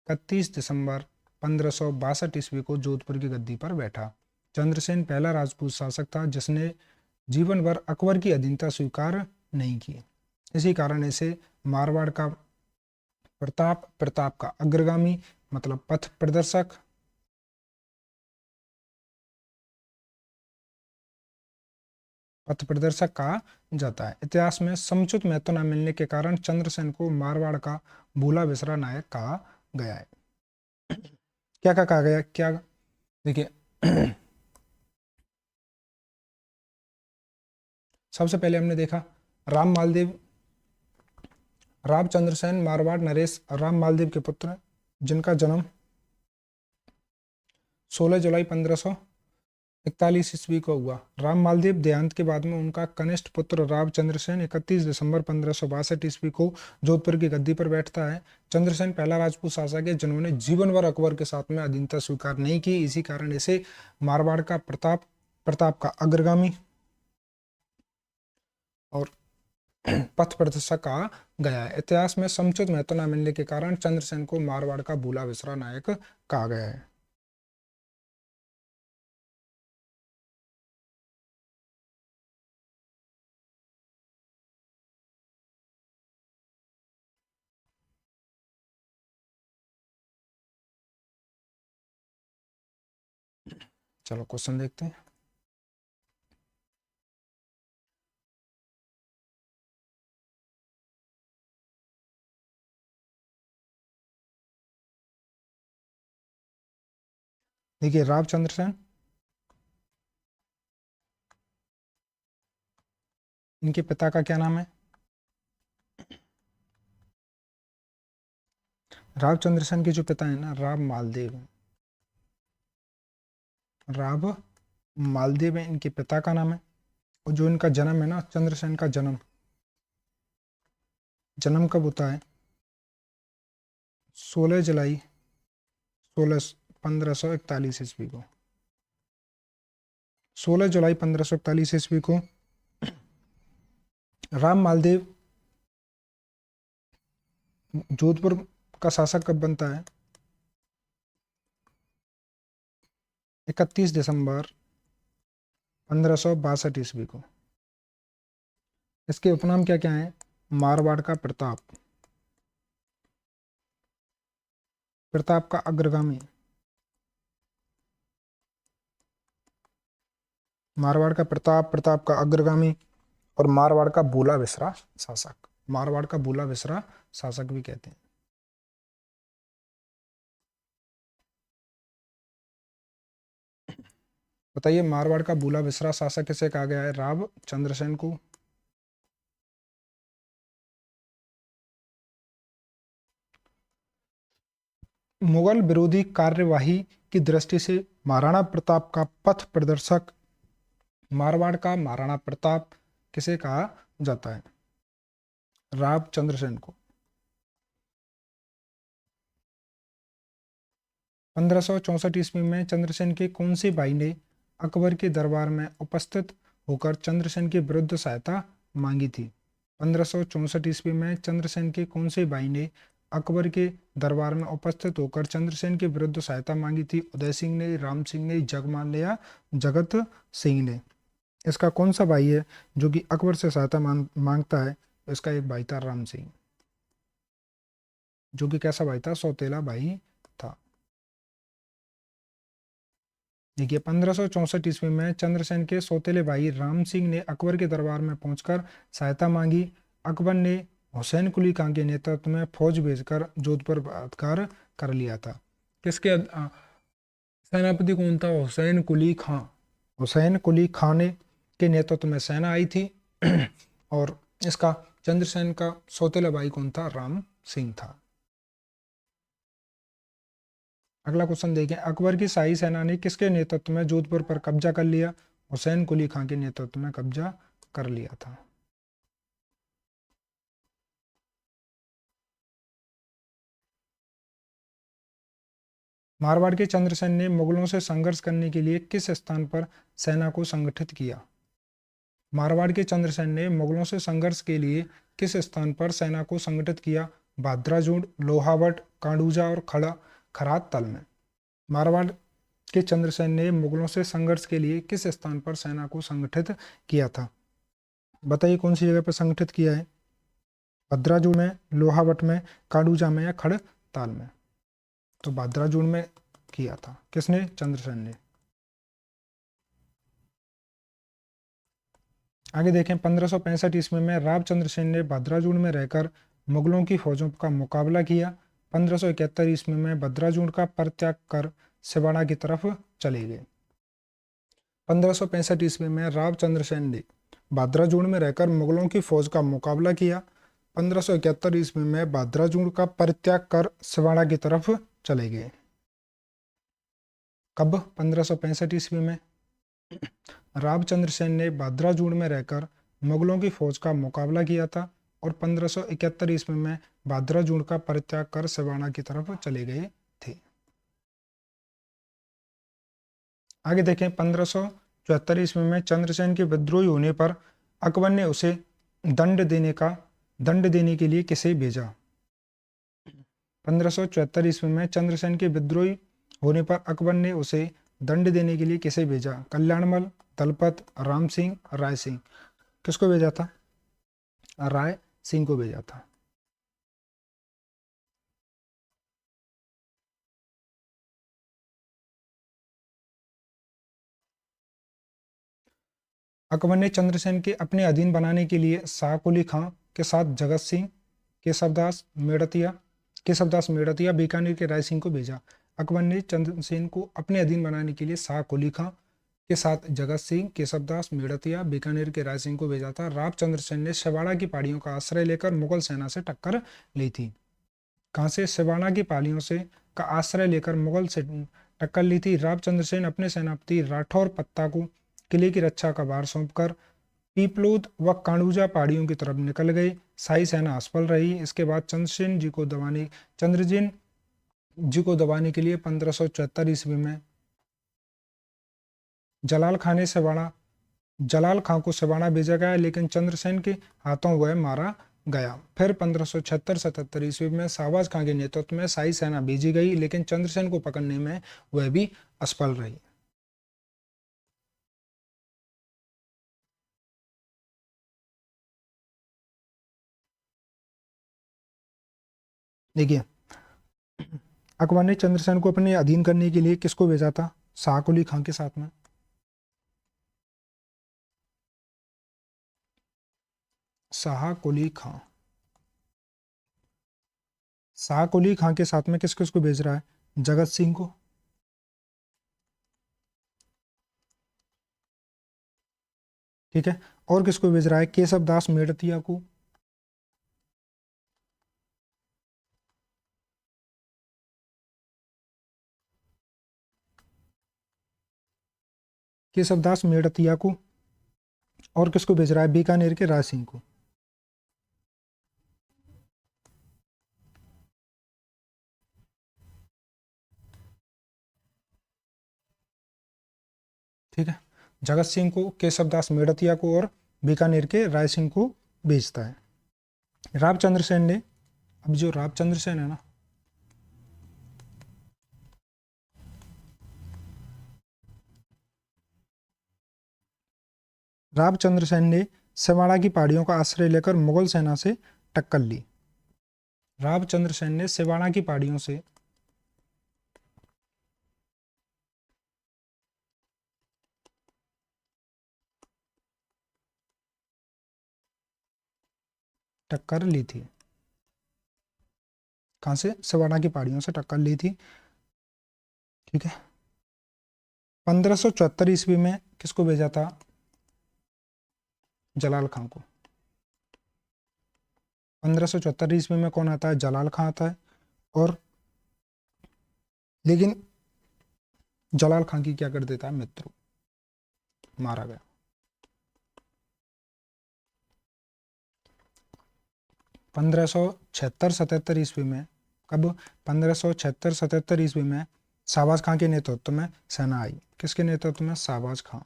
31 दिसंबर 1562 ईस्वी को जोधपुर की गद्दी पर बैठा। चंद्रसेन पहला राजपूत शासक था जिसने जीवन भर अकबर की अधीनता स्वीकार नहीं की। इसी कारण इसे मारवाड़ का प्रताप प्रताप का अग्रगामी मतलब पथ प्रदर्शक कहा जाता है। इतिहास में समुचित महत्व न मिलने के कारण चंद्रसेन को मारवाड़ का भूला बिसरा नायक कहा गया है। क्या कहा गया? क्या? देखिए सबसे पहले हमने देखा राम मालदेव, रामचंद्र सेन मारवाड़ नरेश राम मालदेव के पुत्र हैं, जिनका जन्म 16 जुलाई 1541 ईस्वी को हुआ। राम मालदेव देहांत के बाद में उनका कनिष्ठ पुत्र रामचंद्र सेन 31 दिसंबर 1562 ईस्वी को जोधपुर की गद्दी पर बैठता है। चंद्रसेन पहला राजपूत शासक है जिन्होंने जीवन भर अकबर के साथ में अधीनता स्वीकार नहीं की। इसी कारण इसे मारवाड़ का प्रताप का अग्रगामी और पथ प्रदर्शक कहा गया है। इतिहास में समुचित महत्व न मिलने के कारण चंद्रसेन को मारवाड़ का भूला बिसरा नायक कहा गया है। चलो क्वेश्चन देखते हैं। देखिए रामचंद्र सेन, इनके पिता का क्या नाम है? रामचंद्र सेन के जो पिता है ना, राम मालदेव, राव मालदेव है इनके पिता का नाम है। और जो इनका जन्म है ना, चंद्रसेन का जन्म कब होता है? 16 जुलाई 1541 ईस्वी को। 16 जुलाई 1541 ईस्वी को राम मालदेव जोधपुर का शासक कब बनता है? 31 दिसंबर 1562 ईस्वी को। इसके उपनाम क्या क्या है? मारवाड़ का प्रताप, प्रताप का अग्रगामी, मारवाड़ का प्रताप, प्रताप का अग्रगामी, और मारवाड़ का भूला बिसरा शासक। मारवाड़ का भूला बिसरा शासक भी कहते हैं। बताइए मारवाड़ का भूला बिसरा शासक किसे कहा गया है? रामचंद्र सेन को। मुगल विरोधी कार्यवाही की दृष्टि से महाराणा प्रताप का पथ प्रदर्शक मारवाड़ का महाराणा प्रताप किसे कहा जाता है? रामचंद्र सेन को। 1564 ईस्वी में चंद्रसेन के कौन से भाई ने अकबर के दरबार में उपस्थित होकर चंद्रसेन के विरुद्ध सहायता मांगी थी? 1564 ईस्वी में चंद्रसेन के कौन से भाई ने अकबर के दरबार में उपस्थित होकर चंद्रसेन के विरुद्ध सहायता मांगी थी? उदय सिंह ने, राम सिंह ने, जगमान ने या जगत सिंह ने? इसका कौन सा भाई है जो कि अकबर से सहायता मांगता है? इसका एक भाई था राम सिंह, जो कि कैसा भाई था? सौतेला भाई था। देखिए 1564 ईस्वी में चंद्रसेन के सौतेले भाई राम सिंह ने अकबर के दरबार में पहुंचकर सहायता मांगी। अकबर ने हुसैन कुली खां के नेतृत्व में फौज भेजकर जोधपुर पर बलात्कार कर लिया था। किसके सेनापति कौन था? हुसैन कुली खां। हुसैन कुली खां ने के नेतृत्व में सेना आई थी और इसका चंद्रसेन का सौतेला भाई कौन था? राम सिंह था। अगला क्वेश्चन देखें, अकबर की शाही सेना ने किसके नेतृत्व में जोधपुर पर कब्जा कर लिया? हुसैन कुली खां के नेतृत्व में कब्जा कर लिया था। मारवाड़ के चंद्रसेन ने मुगलों से संघर्ष करने के लिए किस स्थान पर सेना को संगठित किया? मारवाड़ के चंद्रसेन ने मुगलों से संघर्ष के लिए किस स्थान पर सेना को संगठित किया? भाद्राजूड़, लोहावट, कांडूजा और खरात तल में। मारवाड़ के चंद्रसेन ने मुगलों से संघर्ष के लिए किस स्थान पर सेना को संगठित किया था? बताइए कौन सी जगह पर संगठित किया है? भद्राजूड़ में, लोहावट में, कांडूजा में या खड़ताल में? तो भद्राजूड़ में किया था। किसने? चंद्रसेन ने। आगे देखें, 1565 ईस्वी में रामचंद्र सेन ने भद्राजूड़ में रहकर मुगलों की फौजों का मुकाबला किया। 1571 ईस्वी में भद्राजूड़ का परित्याग कर सिवाड़ा की तरफ चले गए। 1565 ईस्वी में रामचंद्र सेन ने भाद्राजूड़ में रहकर मुगलों की फौज का मुकाबला किया। 1571 ईस्वी में भाद्राजूड़ का परित्याग कर सिवाड़ा की तरफ चले गए। कब? 1565 ईस्वी में। रामचंद्र सेन ने भाद्राजूड़ में रहकर मुगलों की फौज का मुकाबला किया था और 1571 ईस्वी में भाद्राजूड़ का परित्याग कर सिवाड़ा की तरफ चले गए थे। आगे देखें, 1574 ईस्वी में चंद्रसेन के विद्रोही होने पर अकबर ने उसे दंड देने के लिए किसे भेजा? 1574 ईस्वी में चंद्रसेन के विद्रोही होने पर अकबर ने उसे दंड देने के लिए किसे भेजा? कल्याणमल, दलपत, राम सिंह, राय सिंह। किसको भेजा था? राय सिंह को भेजा था। अकबर ने चंद्रसेन के अपने अधीन बनाने के लिए शाह कुली खां के साथ जगत सिंह, केशवदास मेड़तिया, बीकानेर के राय सिंह को भेजा। अकबर ने चंद्रसेन को अपने अधीन बनाने के लिए शाह कुली खां के साथ जगत सिंह, केशवदास मेड़तिया, बीकानेर के राय सिंह को भेजा था। रामचंद्र सेन ने सिवाड़ा की पहाड़ियों का आश्रय लेकर मुगल सेना से टक्कर ली थी। कहां से? सिवाड़ा की पहाड़ियों से का आश्रय लेकर मुगल से टक्कर ली थी। रामचंद्र सेन अपने सेनापति राठौर पत्ता को किले की रक्षा का भार सौंपकर पीपलोद व कांडूजा पहाड़ियों की तरफ निकल गए। शाही सेना असफल रही। इसके बाद चंद्रसेन जी को दबाने के लिए 1574 ईस्वी में जलाल खां को सिवाड़ा भेजा गया, लेकिन चंद्रसेन के हाथों वह मारा गया। फिर 1576-77 ईस्वी में शाहबाज खां के नेतृत्व में शाही सेना भेजी गई, लेकिन चंद्रसेन को पकड़ने में वह भी असफल रही। देखिए, अकबर ने चंद्रसेन को अपने अधीन करने के लिए किसको भेजा था? शाह कुली खां के साथ में। शाह कुली खां के साथ में किस किस को भेज रहा है? जगत सिंह को, ठीक है, और किसको भेज रहा है? केशवदास मेड़तिया को, और किसको भेज रहा है? बीकानेर के राय सिंह को। ठीक है, जगत सिंह को, केशवदास मेड़तिया को और बीकानेर के राय सिंह को भेजता है। रामचंद्र सेन ने, अब जो रामचंद्र सेन है ना, रामचंद्र सेन ने सिवाड़ा की पहाड़ियों का आश्रय लेकर मुगल सेना से टक्कर ली। रामचंद्र सेन ने सिवाड़ा की पहाड़ियों से टक्कर ली थी। कहां से? सिवाड़ा की पहाड़ियों से टक्कर ली थी। ठीक है, 1574 ईस्वी में किसको भेजा था? जलाल खां को। 1574 ईस्वी में कौन आता है? जलाल खां आता है। और लेकिन जलाल खां की क्या कर देता है? मित्र मारा गया। 1576-77 ईस्वी में, कब? 1576-77 ईस्वी में शाहबाज खां के नेतृत्व में सेना आई। किसके नेतृत्व में? शाहबाज खां।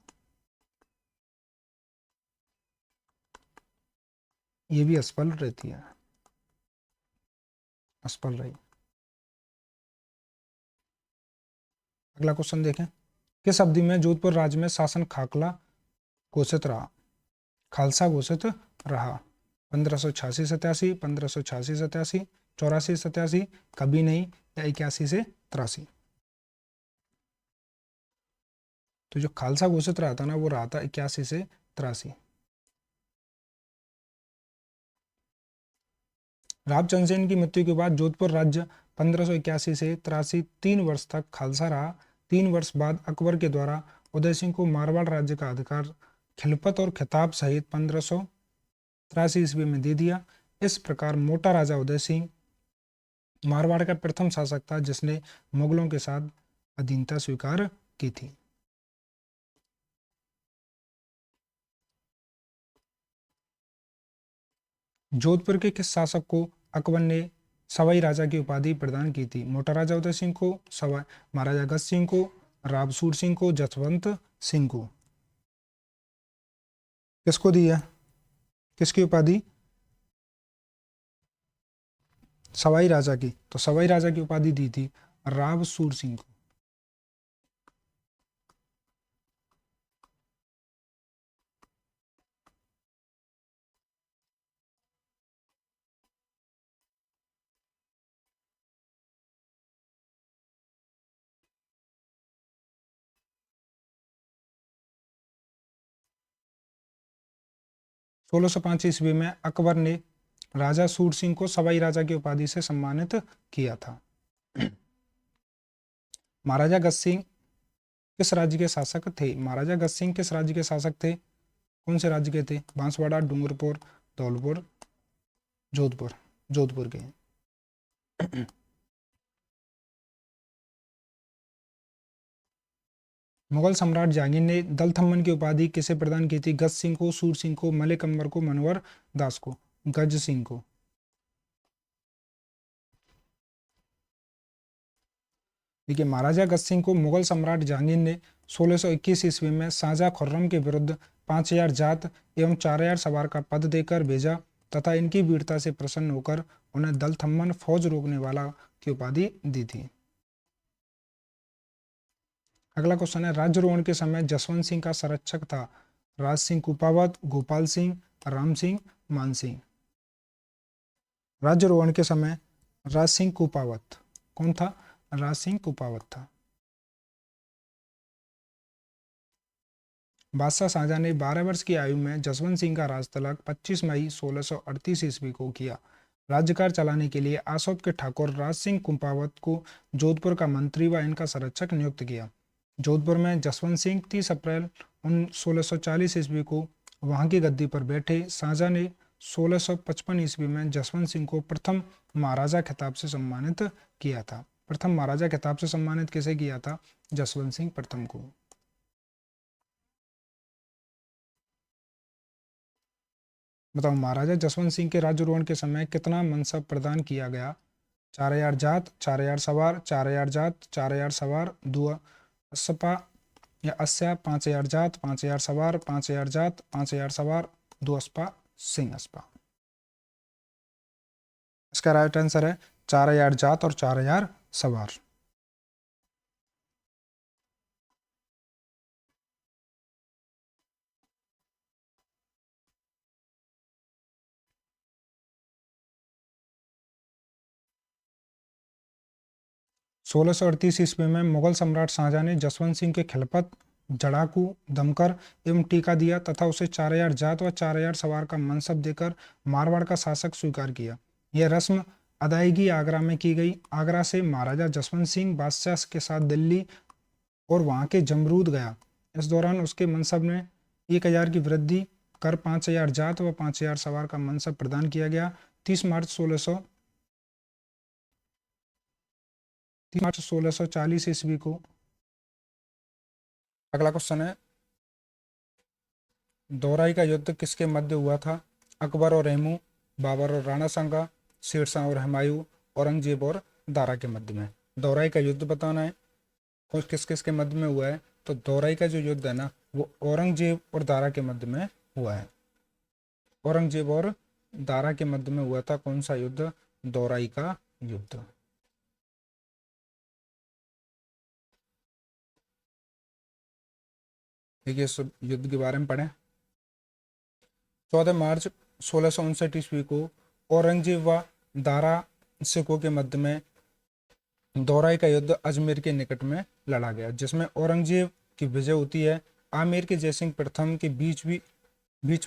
ये भी असफल रहती है, असफल रही। अगला क्वेश्चन देखें, किस अवधि में जोधपुर राज्य में शासन खालसा घोषित रहा? 1586-87, 1586-87, 84-87, कभी नहीं, या 81 से 83। तो जो खालसा घोषित रहा था ना, वो रहा था 81 से 83। रामचंद्र सेन की मृत्यु के बाद जोधपुर राज्य 1581 से 83 3 वर्ष तक खालसा रहा। 3 वर्ष बाद अकबर के द्वारा उदय सिंह को मारवाड़ राज्य का अधिकार खिलफत और खिताब सहित 1583 ईस्वी में दे दिया। इस प्रकार मोटा राजा उदय सिंह मारवाड़ का प्रथम शासक था जिसने मुगलों के साथ अधीनता स्वीकार की थी। जोधपुर के किस शासक को अकबर ने सवाई राजा की उपाधि प्रदान की थी? मोटा राजा उदय सिंह को, सवाई महाराजा अगस्त सिंह को, रावसूर सिंह को, जसवंत सिंह को? किसको दिया, किसकी उपाधि? सवाई राजा की। तो सवाई राजा की उपाधि दी थी रावसूर सिंह को। सोलह सौ पांच ईस्वी में अकबर ने राजा सूर सिंह को सवाई राजा की उपाधि से सम्मानित किया था। महाराजा अगस्त सिंह किस राज्य के शासक थे? महाराजा अगस्त सिंह किस राज्य के शासक थे? कौन से राज्य के थे? बांसवाड़ा, डूंगरपुर, धौलपुर, जोधपुर? जोधपुर के। मुगल सम्राट जहांगीर ने दलथम्मन की उपाधि किसे प्रदान की थी? गज सिंह को, सूर सिंह को, मलिक अंबर को, मनोहर दास को? गज सिंह को। देखिए, महाराजा गज सिंह को मुगल सम्राट जहांगीर ने 1621 ईस्वी में शाहजहां खुर्रम के विरुद्ध 5000 जात एवं 4000 सवार का पद देकर भेजा तथा इनकी वीरता से प्रसन्न होकर उन्हें दलथम्मन फौज रोकने वाला की उपाधि दी थी। अगला क्वेश्चन है, राज्यारोहण के समय जसवंत सिंह का संरक्षक था राज सिंह कुपावत, गोपाल सिंह, राम सिंह, मान सिंह? राज्यारोहण के समय राज सिंह कुपावत। कौन था? राज सिंह कुपावत था। बादशाह शाहजहां ने 12 वर्ष की आयु में जसवंत सिंह का राजतलक 25 मई 1638 ईस्वी को किया। राज्यकार चलाने के लिए आसोप के ठाकुर राज सिंह कुपावत को जोधपुर का मंत्री व इनका संरक्षक नियुक्त किया। जोधपुर में जसवंत सिंह 30 अप्रैल 1640 ईस्वी को वहां की गद्दी पर बैठे। शाहजहां ने 1655 ईस्वी में जसवंत सिंह को प्रथम महाराजा खिताब से सम्मानित किया था। प्रथम महाराजा खिताब से सम्मानित किसे किया था? जसवंत सिंह प्रथम को। बताओ, महाराजा जसवंत सिंह के राज्यारोहण के समय कितना मनसब प्रदान किया गया? 4000 जात, 4000 सवार, 4000 जात, 4000 सवार, 2 अस्पा या अस्या, 5000 जात, 5000 सवार, 5000 जात, 5000 सवार, 2 अस्पा, सिंह अस्पा। इसका राइट आंसर है 4000 जात और 4000 सवार। सोलह सौ 38 ईस्वी में मुगल सम्राट शाहजहां ने जसवंत सिंह के खिलफत, जड़ाकू, दमकर एवं टीका दिया तथा उसे 4000 जात व 4000 सवार का मनसब देकर मारवाड़ का शासक स्वीकार किया। यह रस्म अदायगी आगरा में की गई। आगरा से महाराजा जसवंत सिंह बादशाह के साथ दिल्ली और वहां के जमरूद गया। इस दौरान उसके मनसब में 1000 की वृद्धि कर 5000 जात व 5000 सवार का मनसब प्रदान किया गया। 30 मार्च 1640 ईस्वी को। अगला क्वेश्चन है, दोराई का युद्ध किसके मध्य हुआ था? अकबर और रेमू, बाबर और राणा सांगा, शेरशाह और हुमायूं, औरंगजेब और दारा के मध्य में? दोराई का युद्ध बताना है और किस किस के मध्य में हुआ है। तो दोराई का जो युद्ध है ना, वो औरंगजेब और दारा के मध्य में हुआ है। औरंगजेब और दारा के मध्य में हुआ था कौन सा युद्ध? दोराई का युद्ध। देखिए, इस युद्ध के बारे में पढ़ें। 14 मार्च 1659 ईस्वी को औरंगजेब व दारा सिखों के मध्य में दोराई का युद्ध अजमेर के निकट में लड़ा गया, जिसमें औरंगजेब की विजय होती है। आमेर के जयसिंह प्रथम के बीच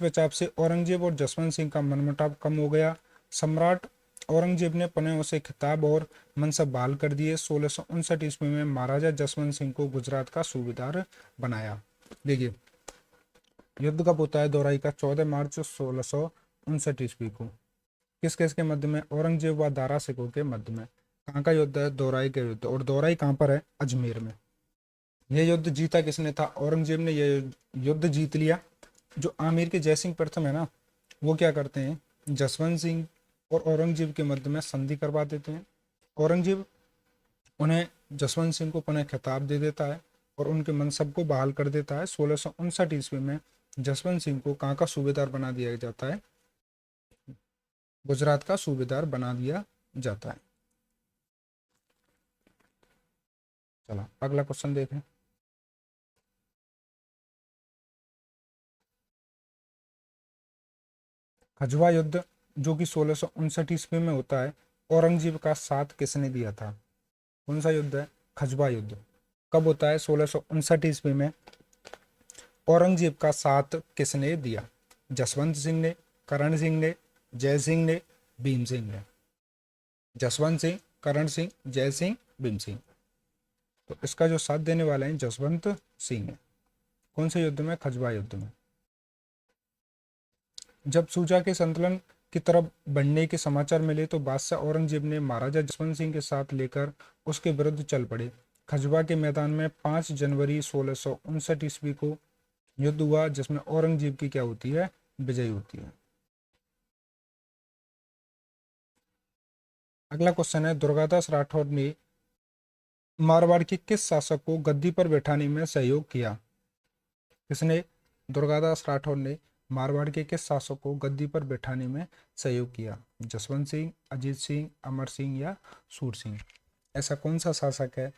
बचाव से औरंगजेब और जसवंत सिंह का मनमुटाव कम हो गया। सम्राट औरंगजेब ने पुनः उसे खिताब और मनसब बहाल कर दिए। 1659 ईस्वी में महाराजा जसवंत सिंह को गुजरात का सूबेदार बनाया। देखिए, युद्ध कब होता है दोराई का? 14 मार्च 1659 को। किस किस के मध्य में? औरंगजेब व दारा सिकों के मध्य में। कहाँ का युद्ध है? दोराई का युद्ध। और दोराई कहाँ पर है? अजमेर में। यह युद्ध जीता किसने था? औरंगजेब ने यह युद्ध जीत लिया। जो आमेर के जयसिंह प्रथम है ना, वो क्या करते हैं, जसवंत सिंह और औरंगजेब के मध्य में संधि करवा देते हैं। औरंगजेब उन्हें जसवंत सिंह को पुनः खिताब दे देता है और उनके मनसब को बहाल कर देता है। 1659 में जसवंत सिंह को कहाँ का सूबेदार बना दिया जाता है? गुजरात का सूबेदार बना दिया जाता है। चलो अगला क्वेश्चन देखें। खजवा युद्ध जो कि 1659 में होता है, औरंगजेब का साथ किसने दिया था? कौन सा युद्ध है? खजवा युद्ध। कब होता है? 1659 में। औरंगजेब का साथ किसने दिया? जसवंत सिंह ने, करण सिंह ने, जय सिंह ने, भीम सिंह ने। जसवंत सिंह, करण सिंह, जय सिंह, भीम सिंह। तो इसका जो साथ देने वाले हैं जसवंत सिंह है। कौन से युद्ध में? खजवा युद्ध में। जब सूजा के संतुलन की तरफ बढ़ने के समाचार मिले तो बादशाह औरंगजेब ने महाराजा जसवंत सिंह के साथ लेकर उसके विरुद्ध चल पड़े। खजवा के मैदान में 5 जनवरी 1659 को युद्ध हुआ, जिसमें औरंगजेब की क्या होती है? विजय होती है। अगला क्वेश्चन है, दुर्गादास राठौर ने मारवाड़ के किस शासक को गद्दी पर बैठाने में सहयोग किया? किसने? दुर्गादास राठौर ने मारवाड़ के किस शासक को गद्दी पर बैठाने में सहयोग किया? जसवंत सिंह, अजीत सिंह, अमर सिंह या सूर सिंह? ऐसा कौन सा शासक है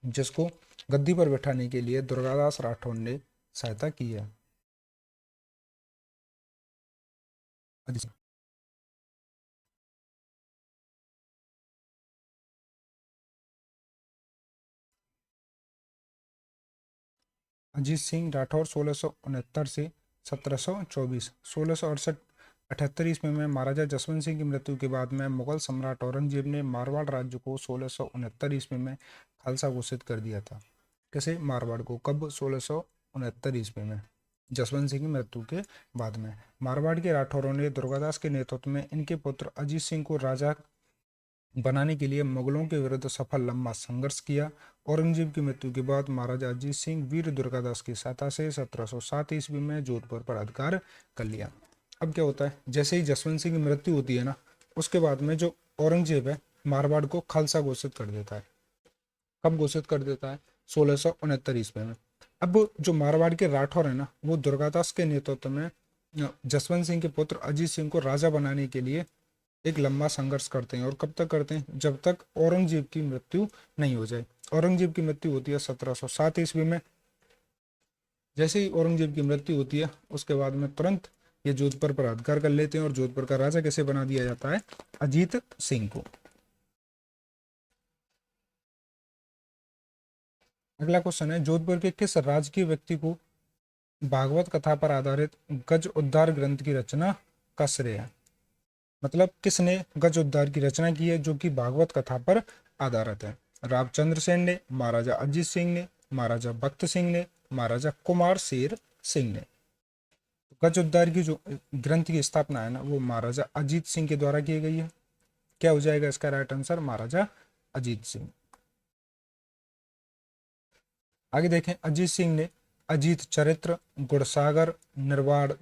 जिसको गद्दी पर बैठाने के लिए दुर्गादास राठौर ने सहायता की है? अजीत सिंह। अजीत सिंह राठौर 1669 से 1724। 1668 ईस्वी में महाराजा जसवंत सिंह की मृत्यु के बाद में मुगल सम्राट औरंगजेब ने मारवाड़ राज्य को 1669 ईस्वी में खालसा घोषित कर दिया था। कैसे? मारवाड़ को कब? 1669 ईस्वी में, जसवंत सिंह की मृत्यु के बाद में। मारवाड़ के राठौरों ने दुर्गादास के नेतृत्व में इनके पुत्र अजीत सिंह को राजा बनाने के लिए मुगलों के विरुद्ध सफल लंबा संघर्ष किया। औरंगजेब की मृत्यु के बाद महाराजा अजीत सिंह वीर दुर्गादास की सहायता से 1707 ईस्वी में जोधपुर पर अधिकार कर लिया। अब क्या होता है, जैसे ही जसवंत सिंह की मृत्यु होती है ना, उसके बाद में जो औरंगजेब है मारवाड़ को खालसा घोषित कर देता है। कब घोषित कर देता है? 1669 ईस्वी में। अब जो मारवाड़ के राठौर है ना, वो दुर्गादास के नेतृत्व में जसवंत सिंह के पुत्र अजीत सिंह को राजा बनाने के लिए एक लंबा संघर्ष करते हैं। और कब तक करते हैं? जब तक औरंगजेब की मृत्यु नहीं हो जाए। औरंगजेब की मृत्यु होती है 1707 ईस्वी में। जैसे ही औरंगजेब की मृत्यु होती है उसके बाद में तुरंत ये जोधपुर पर अधिकार कर लेते हैं और जोधपुर का राजा कैसे बना दिया जाता है? अजीत सिंह को। अगला क्वेश्चन है, जोधपुर के किस राजकीय व्यक्ति को भागवत कथा पर आधारित गज उद्धार ग्रंथ की रचना का श्रेय है? मतलब किसने गज उद्धार की रचना की है जो कि भागवत कथा पर आधारित है? रामचंद्र सेन ने, महाराजा अजीत सिंह ने, महाराजा भक्त सिंह ने, महाराजा कुमार शेर सिंह ने। गज उद्धार की जो ग्रंथ की स्थापना है ना, वो महाराजा अजीत सिंह के द्वारा की गई है। क्या हो जाएगा इसका राइट आंसर? महाराजा अजीत सिंह। आगे देखें, अजीत सिंह ने अजीत चरित्र, गुड़सागर, निर्वाण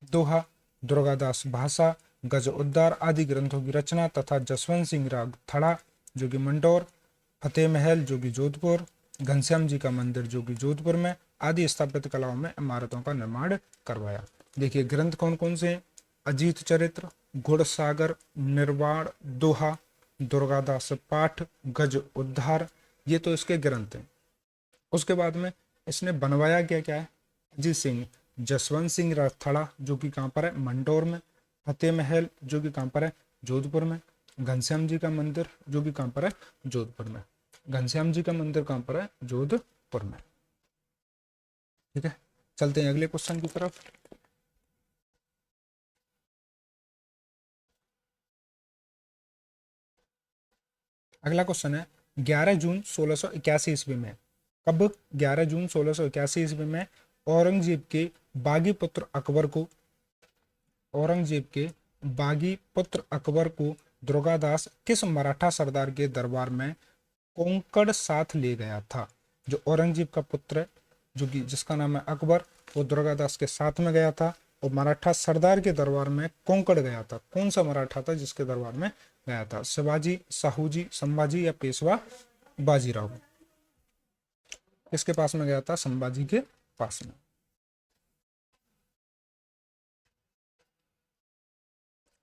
दोहा, दुर्गादास भाषा, गज उद्धार आदि ग्रंथों की रचना तथा जसवंत सिंह राग थड़ा जो कि मंडौर, फतेह महल जो कि जोधपुर, घनश्याम जी का मंदिर जो कि जोधपुर में आदि स्थापत्य कलाओं में इमारतों का निर्माण करवाया। देखिए ग्रंथ कौन कौन से हैं? अजीत चरित्र, गुड़सागर, निर्वाण दोहा, दुर्गादास पाठ, गज उद्धार, ये तो इसके ग्रंथ हैं। उसके बाद में इसने बनवाया क्या क्या है? अजीत सिंह, जसवंत सिंह राठौड़ जो कि कहाँ पर है? मंडौर में, फतेह महल जो कि कहाँ पर है? जोधपुर में, घनश्याम जी का मंदिर जो कि कहाँ पर है? जोधपुर में। घनश्याम जी का मंदिर कहाँ पर है? जोधपुर में। ठीक है, चलते हैं अगले क्वेश्चन की तरफ। अगला क्वेश्चन है, 11 जून 1681 ईस्वी में, कब? 11 जून 1681 ईस्वी में औरंगजेब के बागी पुत्र अकबर को औरंगजेब के बागी पुत्र अकबर को दुर्गादास किस मराठा सरदार के दरबार में कोंकण साथ ले गया था? जो औरंगजेब का पुत्र है, जो कि जिसका नाम है अकबर, वो दुर्गादास के साथ में गया था और मराठा सरदार के दरबार में कोंकण गया था। कौन सा मराठा था जिसके दरबार में गया था? शिवाजी, साहूजी, संभाजी या पेशवा बाजीराव? किसके पास में गया था? संभाजी के पास में।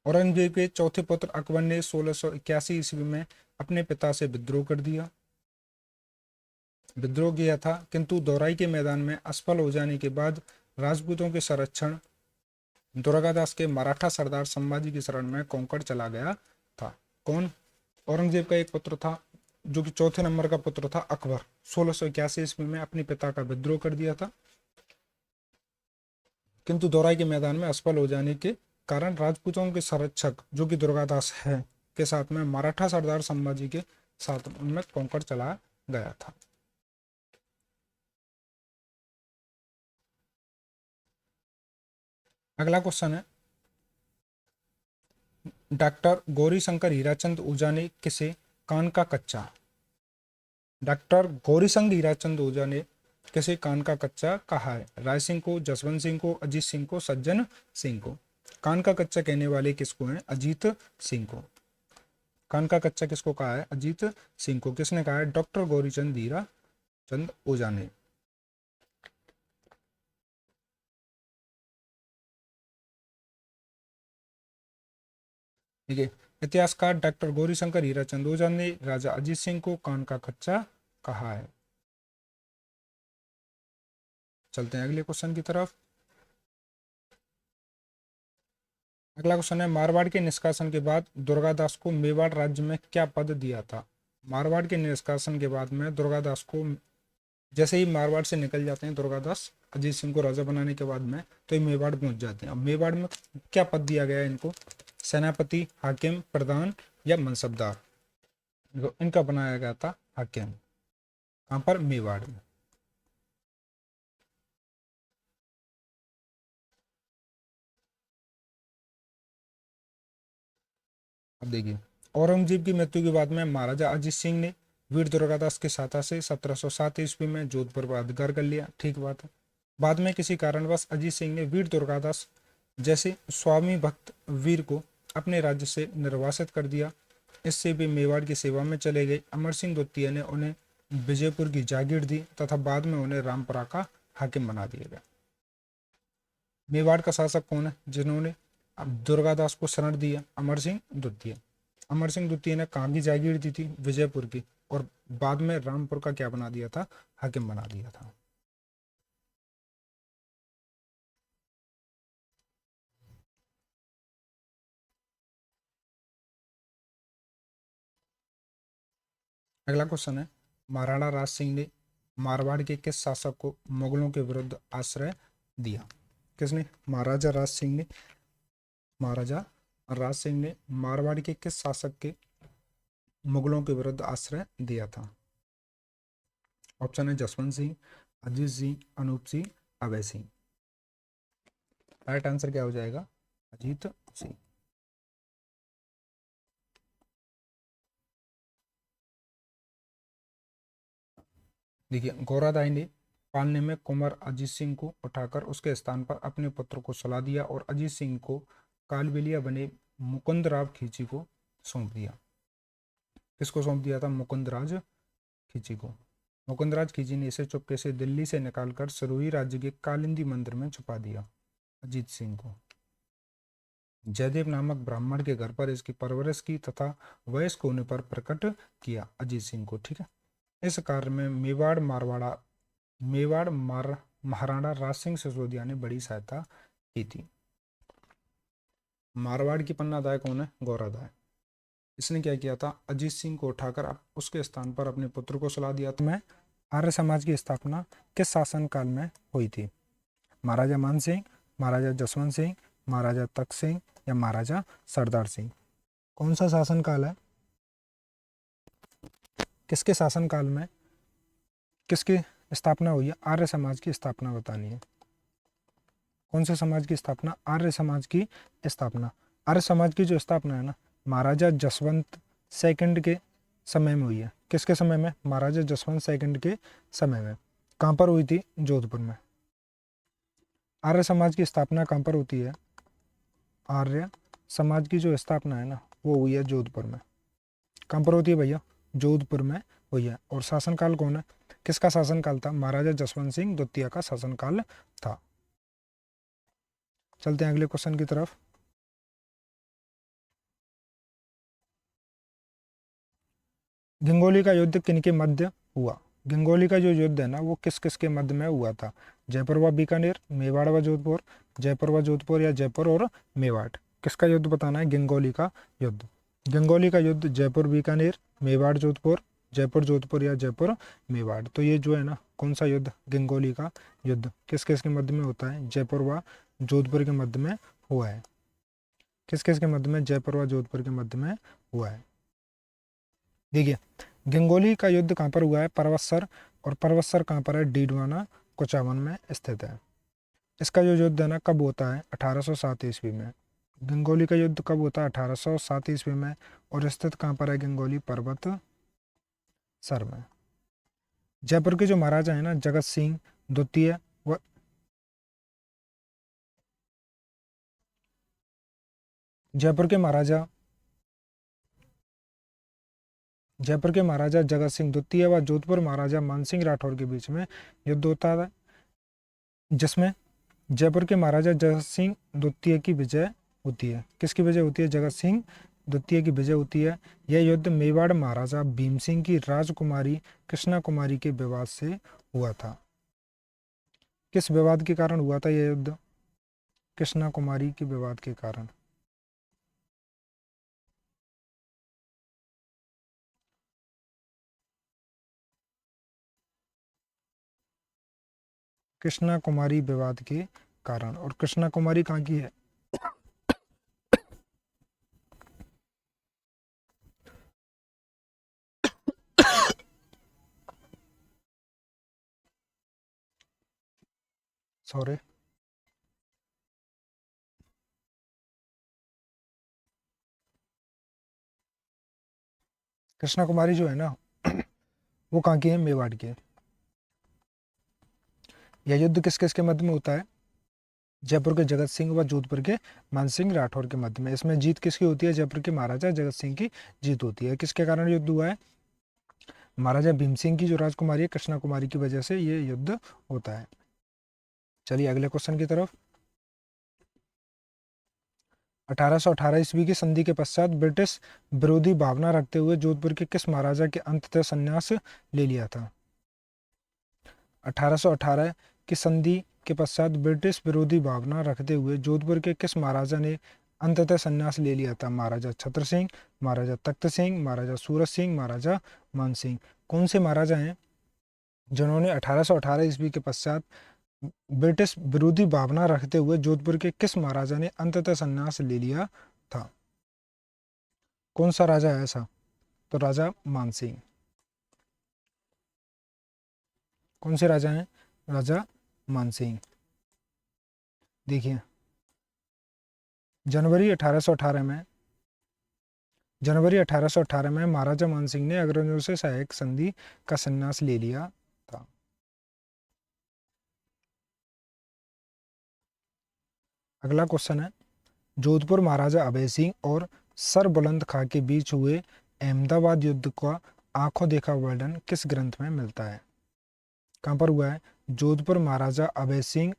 औरंगजेब के चौथे पुत्र अकबर ने 1681 ईस्वी में अपने पिता से विद्रोह किया था, किंतु दोराई के मैदान में असफल हो जाने के बाद राजपूतों के संरक्षण दुर्गादास के मराठा सरदार संभाजी की शरण में कोंकण चला गया था। कौन? औरंगजेब का एक पुत्र था, जो कि चौथे नंबर का पुत्र था अकबर। 1681 ईस्वी में अपने पिता का विद्रोह कर दिया था, किंतु दोराई के मैदान में असफल हो जाने के कारण राजपूतों के संरक्षक, जो कि दुर्गादास है, के साथ में मराठा सरदार संभाजी के साथ उनमें कोंकण चला गया था। अगला क्वेश्चन है, डॉक्टर गौरीशंकर हीराचंद ओझा ने किसे कान का कच्चा डॉक्टर गौरीशंकर हीराचंद ओझा ने किसे कान का कच्चा कहा है? राय सिंह को, जसवंत सिंह को, अजीत सिंह को, सज्जन सिंह को? कान का कच्चा कहने वाले किसको हैं? अजीत सिंह को। कान का कच्चा किसको कहा है? अजीत सिंह को। किसने कहा है? डॉक्टर गौरीचंद हीराचंद ओझा ने। ठीक है, इतिहासकार डॉक्टर गौरीशंकर हीराचंद ओझा ने राजा अजीत सिंह को कान का कच्चा कहा है। चलते हैं अगले क्वेश्चन की तरफ। अगला क्वेश्चन है, मारवाड़ के निष्कासन के बाद दुर्गादास को मेवाड़ राज्य में क्या पद दिया था? मारवाड़ के निष्कासन के बाद में दुर्गादास को, जैसे ही मारवाड़ से निकल जाते हैं दुर्गादास अजीत सिंह को राजा बनाने के बाद में, तो ये मेवाड़ पहुंच जाते हैं। अब मेवाड़ में क्या पद दिया गया है इनको? सेनापति, हाकिम, प्रधान या मनसबदार? इनका बनाया गया था हाकिम। कहां पर? मेवाड़ में। अब देखिए, औरंगजेब की मृत्यु के बाद में महाराजा अजीत सिंह ने वीर दुर्गादास की सहायता से 1707 ईस्वी में जोधपुर पर अधिकार कर लिया। ठीक बात है। बाद में किसी कारणवश अजीत सिंह ने वीर दुर्गादास जैसे स्वामी भक्त वीर को अपने राज्य से निर्वासित कर दिया। इससे वे मेवाड़ की सेवा में चले गए। अमर सिंह द्वितीय ने उन्हें विजयपुर की जागीर दी तथा बाद में उन्हें रामपुरा का हाकिम बना दिया गया। मेवाड़ का शासक कौन है जिन्होंने दुर्गादास को शरण दिया? अमर सिंह द्वितीय। अमर सिंह द्वितीय ने कहाँ की जागीर दी थी? विजयपुर की, और बाद में रामपुर का क्या बना दिया था? हाकिम बना दिया था। अगला क्वेश्चन है, महाराणा राज सिंह ने मारवाड़ के किस शासक को मुगलों के विरुद्ध आश्रय दिया? किसने? महाराजा राज सिंह ने मारवाड़ के किस शासक के मुगलों के विरुद्ध आश्रय दिया था? ऑप्शन है जसवंत सिंह, अजीत सिंह, अनूप सिंह, अभय सिंह। राइट आंसर क्या हो जाएगा? अजीत सिंह। देखिए, गौरादाई ने पालने में कुंवर अजीत सिंह को उठाकर उसके स्थान पर अपने पुत्र को सुला दिया और अजीत सिंह को कालबेलिया बने मुकुंदराव खींची को सौंप दिया। किसको सौंप दिया था? मुकुंदराज खींची को। मुकुंदराज खींची ने इसे चुपके से दिल्ली से निकालकर सिरोही राज्य के कालिंदी मंदिर में छुपा दिया अजीत सिंह को। जयदेव नामक ब्राह्मण के घर पर इसकी परवरिश की तथा वयस्क होने पर प्रकट किया अजीत सिंह को। ठीक है, इस कार्य में महाराणा राज सिंह सिसोदिया ने बड़ी सहायता की थी। मारवाड़ की पन्नादाय कौन है? गौरादाय। इसने क्या किया था? अजीत सिंह को उठाकर उसके स्थान पर अपने पुत्र को सुला दिया। तो मैं आर्य समाज की स्थापना किस शासन काल में हुई थी? महाराजा मान सिंह, महाराजा जसवंत सिंह, महाराजा तख्त सिंह या महाराजा सरदार सिंह? कौन सा शासन काल है? किसके शासन काल में, किसके स्थापना हुई है? आर्य समाज की स्थापना बतानी है। कौन से समाज की स्थापना? आर्य समाज की स्थापना। आर्य समाज की जो स्थापना है ना, महाराजा जसवंत सेकंड के समय में हुई है। किसके समय में? महाराजा जसवंत सेकंड के समय में। कहाँ पर हुई थी? जोधपुर में। आर्य समाज की स्थापना कहाँ पर होती है? आर्य समाज की जो स्थापना है ना, वो हुई है जोधपुर में। कहाँ पर होती है भैया? जोधपुर में हुई है। और शासनकाल कौन है? किसका शासनकाल था? महाराजा जसवंत सिंह द्वितीय का शासनकाल था। चलते हैं अगले क्वेश्चन की तरफ। गंगोली का युद्ध किनके मध्य हुआ? गंगोली का जो युद्ध है ना, वो किस किस के मध्य में हुआ था? जयपुर व बीकानेर, मेवाड़ व जोधपुर, जयपुर व जोधपुर, या जयपुर और मेवाड़? किसका युद्ध बताना है? गंगोली का युद्ध। गंगोली का युद्ध जयपुर बीकानेर, मेवाड़ जोधपुर, जयपुर जोधपुर, या जयपुर मेवाड़? तो ये जो है ना, कौन सा युद्ध? गंगोली का युद्ध किस किस के मध्य में होता है? जयपुर व जोधपुर के मध्य में हुआ है। किस किस के मध्य में? जयपुर व जोधपुर के मध्य में हुआ है। देखिए, गंगोली का युद्ध कहाँ पर हुआ है? पर्वतसर। और पर्वतसर कहाँ पर है? डीडवाना कुचावन में स्थित है। इसका जो युद्ध है ना, कब होता है? 1807 ईस्वी में। गंगोली का युद्ध कब होता है? 1807 ईस्वी में। और स्थित कहाँ पर है गंगोली? पर्वत सर में। जयपुर के जो महाराजा है ना, जगत सिंह द्वितीय व जयपुर के महाराजा जयपुर के महाराजा जगत सिंह द्वितीय व जोधपुर महाराजा मानसिंह राठौर के बीच में युद्ध होता है, जिसमें जयपुर के महाराजा जगत सिंह द्वितीय की विजय होती है। किसकी विजय होती है? जगत सिंह द्वितीय की विजय होती है। यह युद्ध मेवाड़ महाराजा भीम सिंह की राजकुमारी कृष्णा कुमारी के विवाद से हुआ था। किस विवाद के कारण हुआ था यह युद्ध? कृष्णा कुमारी के विवाद के कारण। कृष्णा कुमारी विवाद के कारण। और कृष्णा कुमारी कहाँ की है? सॉरी, कृष्णा कुमारी जो है ना, वो कहाँ की है? मेवाड़ की है। यह युद्ध किस किस के मध्य में होता है? जयपुर के जगत सिंह व जोधपुर के मानसिंह राठौर के मध्य में। इसमें जीत किसकी होती है? जयपुर के महाराजा जगत सिंह की जीत होती है। किसके कारण युद्ध हुआ है? महाराजा भीम सिंह की जो राजकुमारी है कृष्णा कुमारी की वजह से ये युद्ध होता है। चलिए अगले क्वेश्चन की तरफ। 1818 ईस्वी की संधि के पश्चात ब्रिटिश विरोधी भावना रखते हुए जोधपुर के किस महाराजा के अंततः संन्यास ले लिया था? 1818 की संधि के पश्चात ब्रिटिश विरोधी भावना रखते हुए जोधपुर के किस महाराजा ने अंततः संन्यास ले लिया था? महाराजा छत्र सिंह, महाराजा तख्त सिंह, महाराजा सूरज सिंह, महाराजा मान सिंह? कौन से महाराजा हैं जिन्होंने 1818 ईस्वी के पश्चात ब्रिटिश विरोधी भावना रखते हुए जोधपुर के किस महाराजा ने अंततः संन्यास ले लिया था? कौन सा राजा है ऐसा? तो राजा मानसिंह। कौन से राजा हैं? राजा मानसिंह। देखिए, जनवरी 1818 में महाराजा मानसिंह ने अंग्रेजों से सहायक संधि का संन्यास ले लिया था। अगला क्वेश्चन है, जोधपुर महाराजा अभय सिंह और सर बुलंद खां के बीच हुए अहमदाबाद युद्ध का आंखों देखा वर्णन किस ग्रंथ में मिलता है? कहाँ पर हुआ है? जोधपुर महाराजा अभय सिंह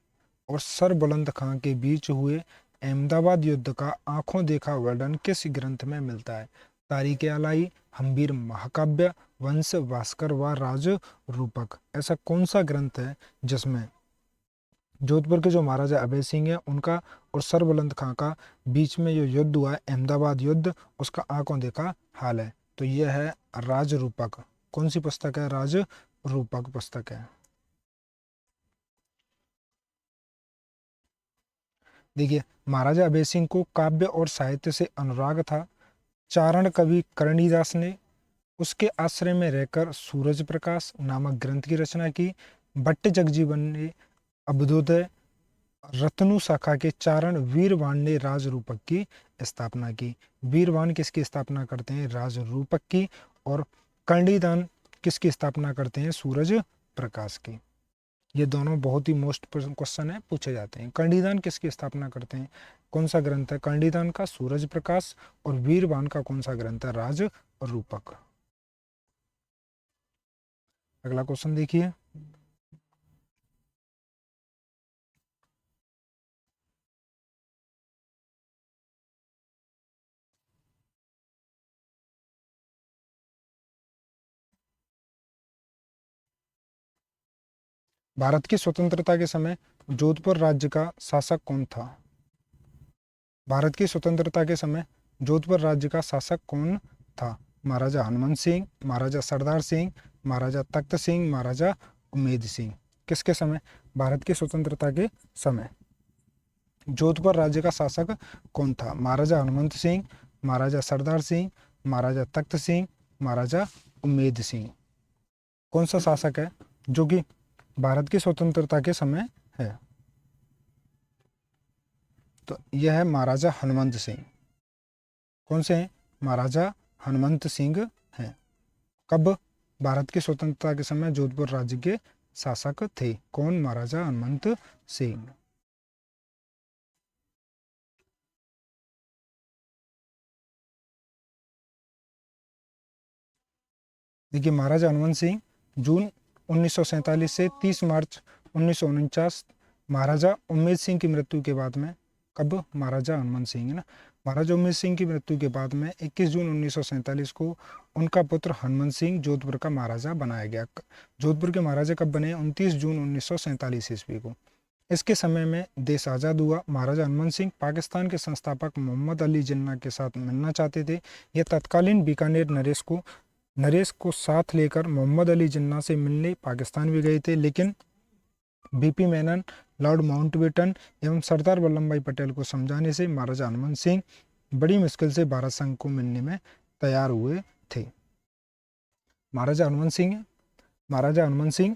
और सर बुलंद खां के बीच हुए अहमदाबाद युद्ध का आंखों देखा वर्णन किस ग्रंथ में मिलता है? तारीख आलाई, हम्बीर महाकाव्य, वंश भास्कर व राज रूपक? ऐसा कौन सा ग्रंथ है जिसमें जोधपुर के जो महाराजा अभय सिंह है उनका और सर बुलंद खां का बीच में जो युद्ध हुआ है अहमदाबाद युद्ध, उसका आंखों देखा हाल है? तो यह है राज रूपक। कौन सी पुस्तक है? राज रूपक पुस्तक है। देखिए, महाराजा अभय सिंह को काव्य और साहित्य से अनुराग था। चारण कवि करणीदास ने उसके आश्रय में रहकर सूरज प्रकाश नामक ग्रंथ की रचना की, भट्ट जगजीवन ने अभ्युदय रत्नु शाखा के चारण वीरवान ने राजरूपक की स्थापना की। वीरवान किसकी स्थापना करते हैं? राजरूपक की। और कर्णिदान किसकी स्थापना करते हैं? सूरज प्रकाश की। ये दोनों बहुत ही मोस्ट क्वेश्चन है, पूछे जाते हैं। कर्णिदान किसकी स्थापना करते हैं? कौन सा ग्रंथ है कर्णिदान का? सूरज प्रकाश। और वीरवान का कौन सा ग्रंथ है? राजरूपक। अगला क्वेश्चन देखिए। भारत की स्वतंत्रता के समय जोधपुर राज्य का शासक कौन था? भारत की स्वतंत्रता के समय जोधपुर राज्य का शासक कौन था? महाराजा हनुमंत सिंह, महाराजा सरदार सिंह, महाराजा तख्त सिंह, महाराजा उम्मेद सिंह। किसके समय? भारत की स्वतंत्रता के समय जोधपुर राज्य का शासक कौन था? महाराजा हनुमंत सिंह, महाराजा सरदार सिंह, महाराजा तख्त सिंह, महाराजा उम्मेद सिंह। कौन सा शासक है जो कि भारत की स्वतंत्रता के समय है? तो यह है महाराजा हनुमंत सिंह। कौन से हैं? महाराजा हनुमंत सिंह हैं। कब? भारत की स्वतंत्रता के समय जोधपुर राज्य के शासक थे। कौन? महाराजा हनुमंत सिंह। देखिए, महाराजा हनुमंत सिंह जून 1947 से 30 मार्च 1949 महाराजा उम्मेद सिंह की मृत्यु के बाद में, कब? महाराजा हनुमंत सिंह है ना। महाराजा उम्मेद सिंह की मृत्यु के बाद में 21 जून 1947 को उनका पुत्र हनुमंत सिंह जोधपुर का महाराजा बनाया गया। जोधपुर के महाराजा कब बने? 29 जून 1947 ईस्वी को। इसके समय में देश आज़ाद हुआ। महाराजा हनुमंत सिंह पाकिस्तान के संस्थापक मोहम्मद अली जिन्ना के साथ मिलना चाहते थे। यह तत्कालीन बीकानेर नरेश को साथ लेकर मोहम्मद अली जिन्ना से मिलने पाकिस्तान भी गए थे, लेकिन बीपी मेनन, लॉर्ड माउंटबेटन एवं सरदार वल्लभ भाई पटेल को समझाने से महाराजा हनुमंत सिंह बड़ी मुश्किल से भारत संघ को मिलने में तैयार हुए थे। महाराजा हनुमंत सिंह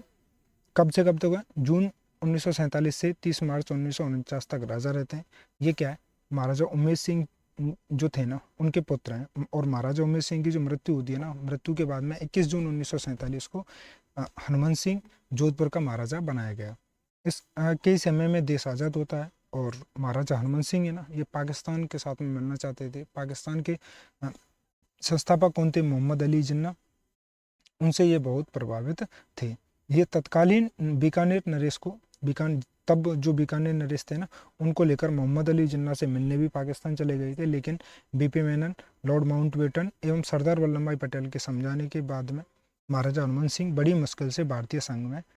कब से कब तक है? जून 1947 से 30 मार्च 1949 तक राजा रहते हैं। ये क्या है? महाराजा उम्मेद सिंह जो थे ना, उनके पुत्र हैं। और महाराजा उम्मेद सिंह की जो मृत्यु होती है ना, मृत्यु के बाद में 21 जून 1947 को हनुमंत सिंह जोधपुर का महाराजा बनाया गया। इस के समय में देश आज़ाद होता है और महाराजा हनुमंत सिंह है ना, ये पाकिस्तान के साथ में मिलना चाहते थे। पाकिस्तान के संस्थापक कौन थे? मोहम्मद अली जिन्ना। उनसे ये बहुत प्रभावित थे। ये तत्कालीन बीकानेर नरेश को तब जो बीकानेर नरेश थे ना, उनको लेकर मोहम्मद अली जिन्ना से मिलने भी पाकिस्तान चले गए थे, लेकिन बीपी मेनन, लॉर्ड माउंटबेटन एवं सरदार वल्लभ भाई पटेल के समझाने के बाद में महाराजा हनुमंत सिंह बड़ी मुश्किल से भारतीय संघ में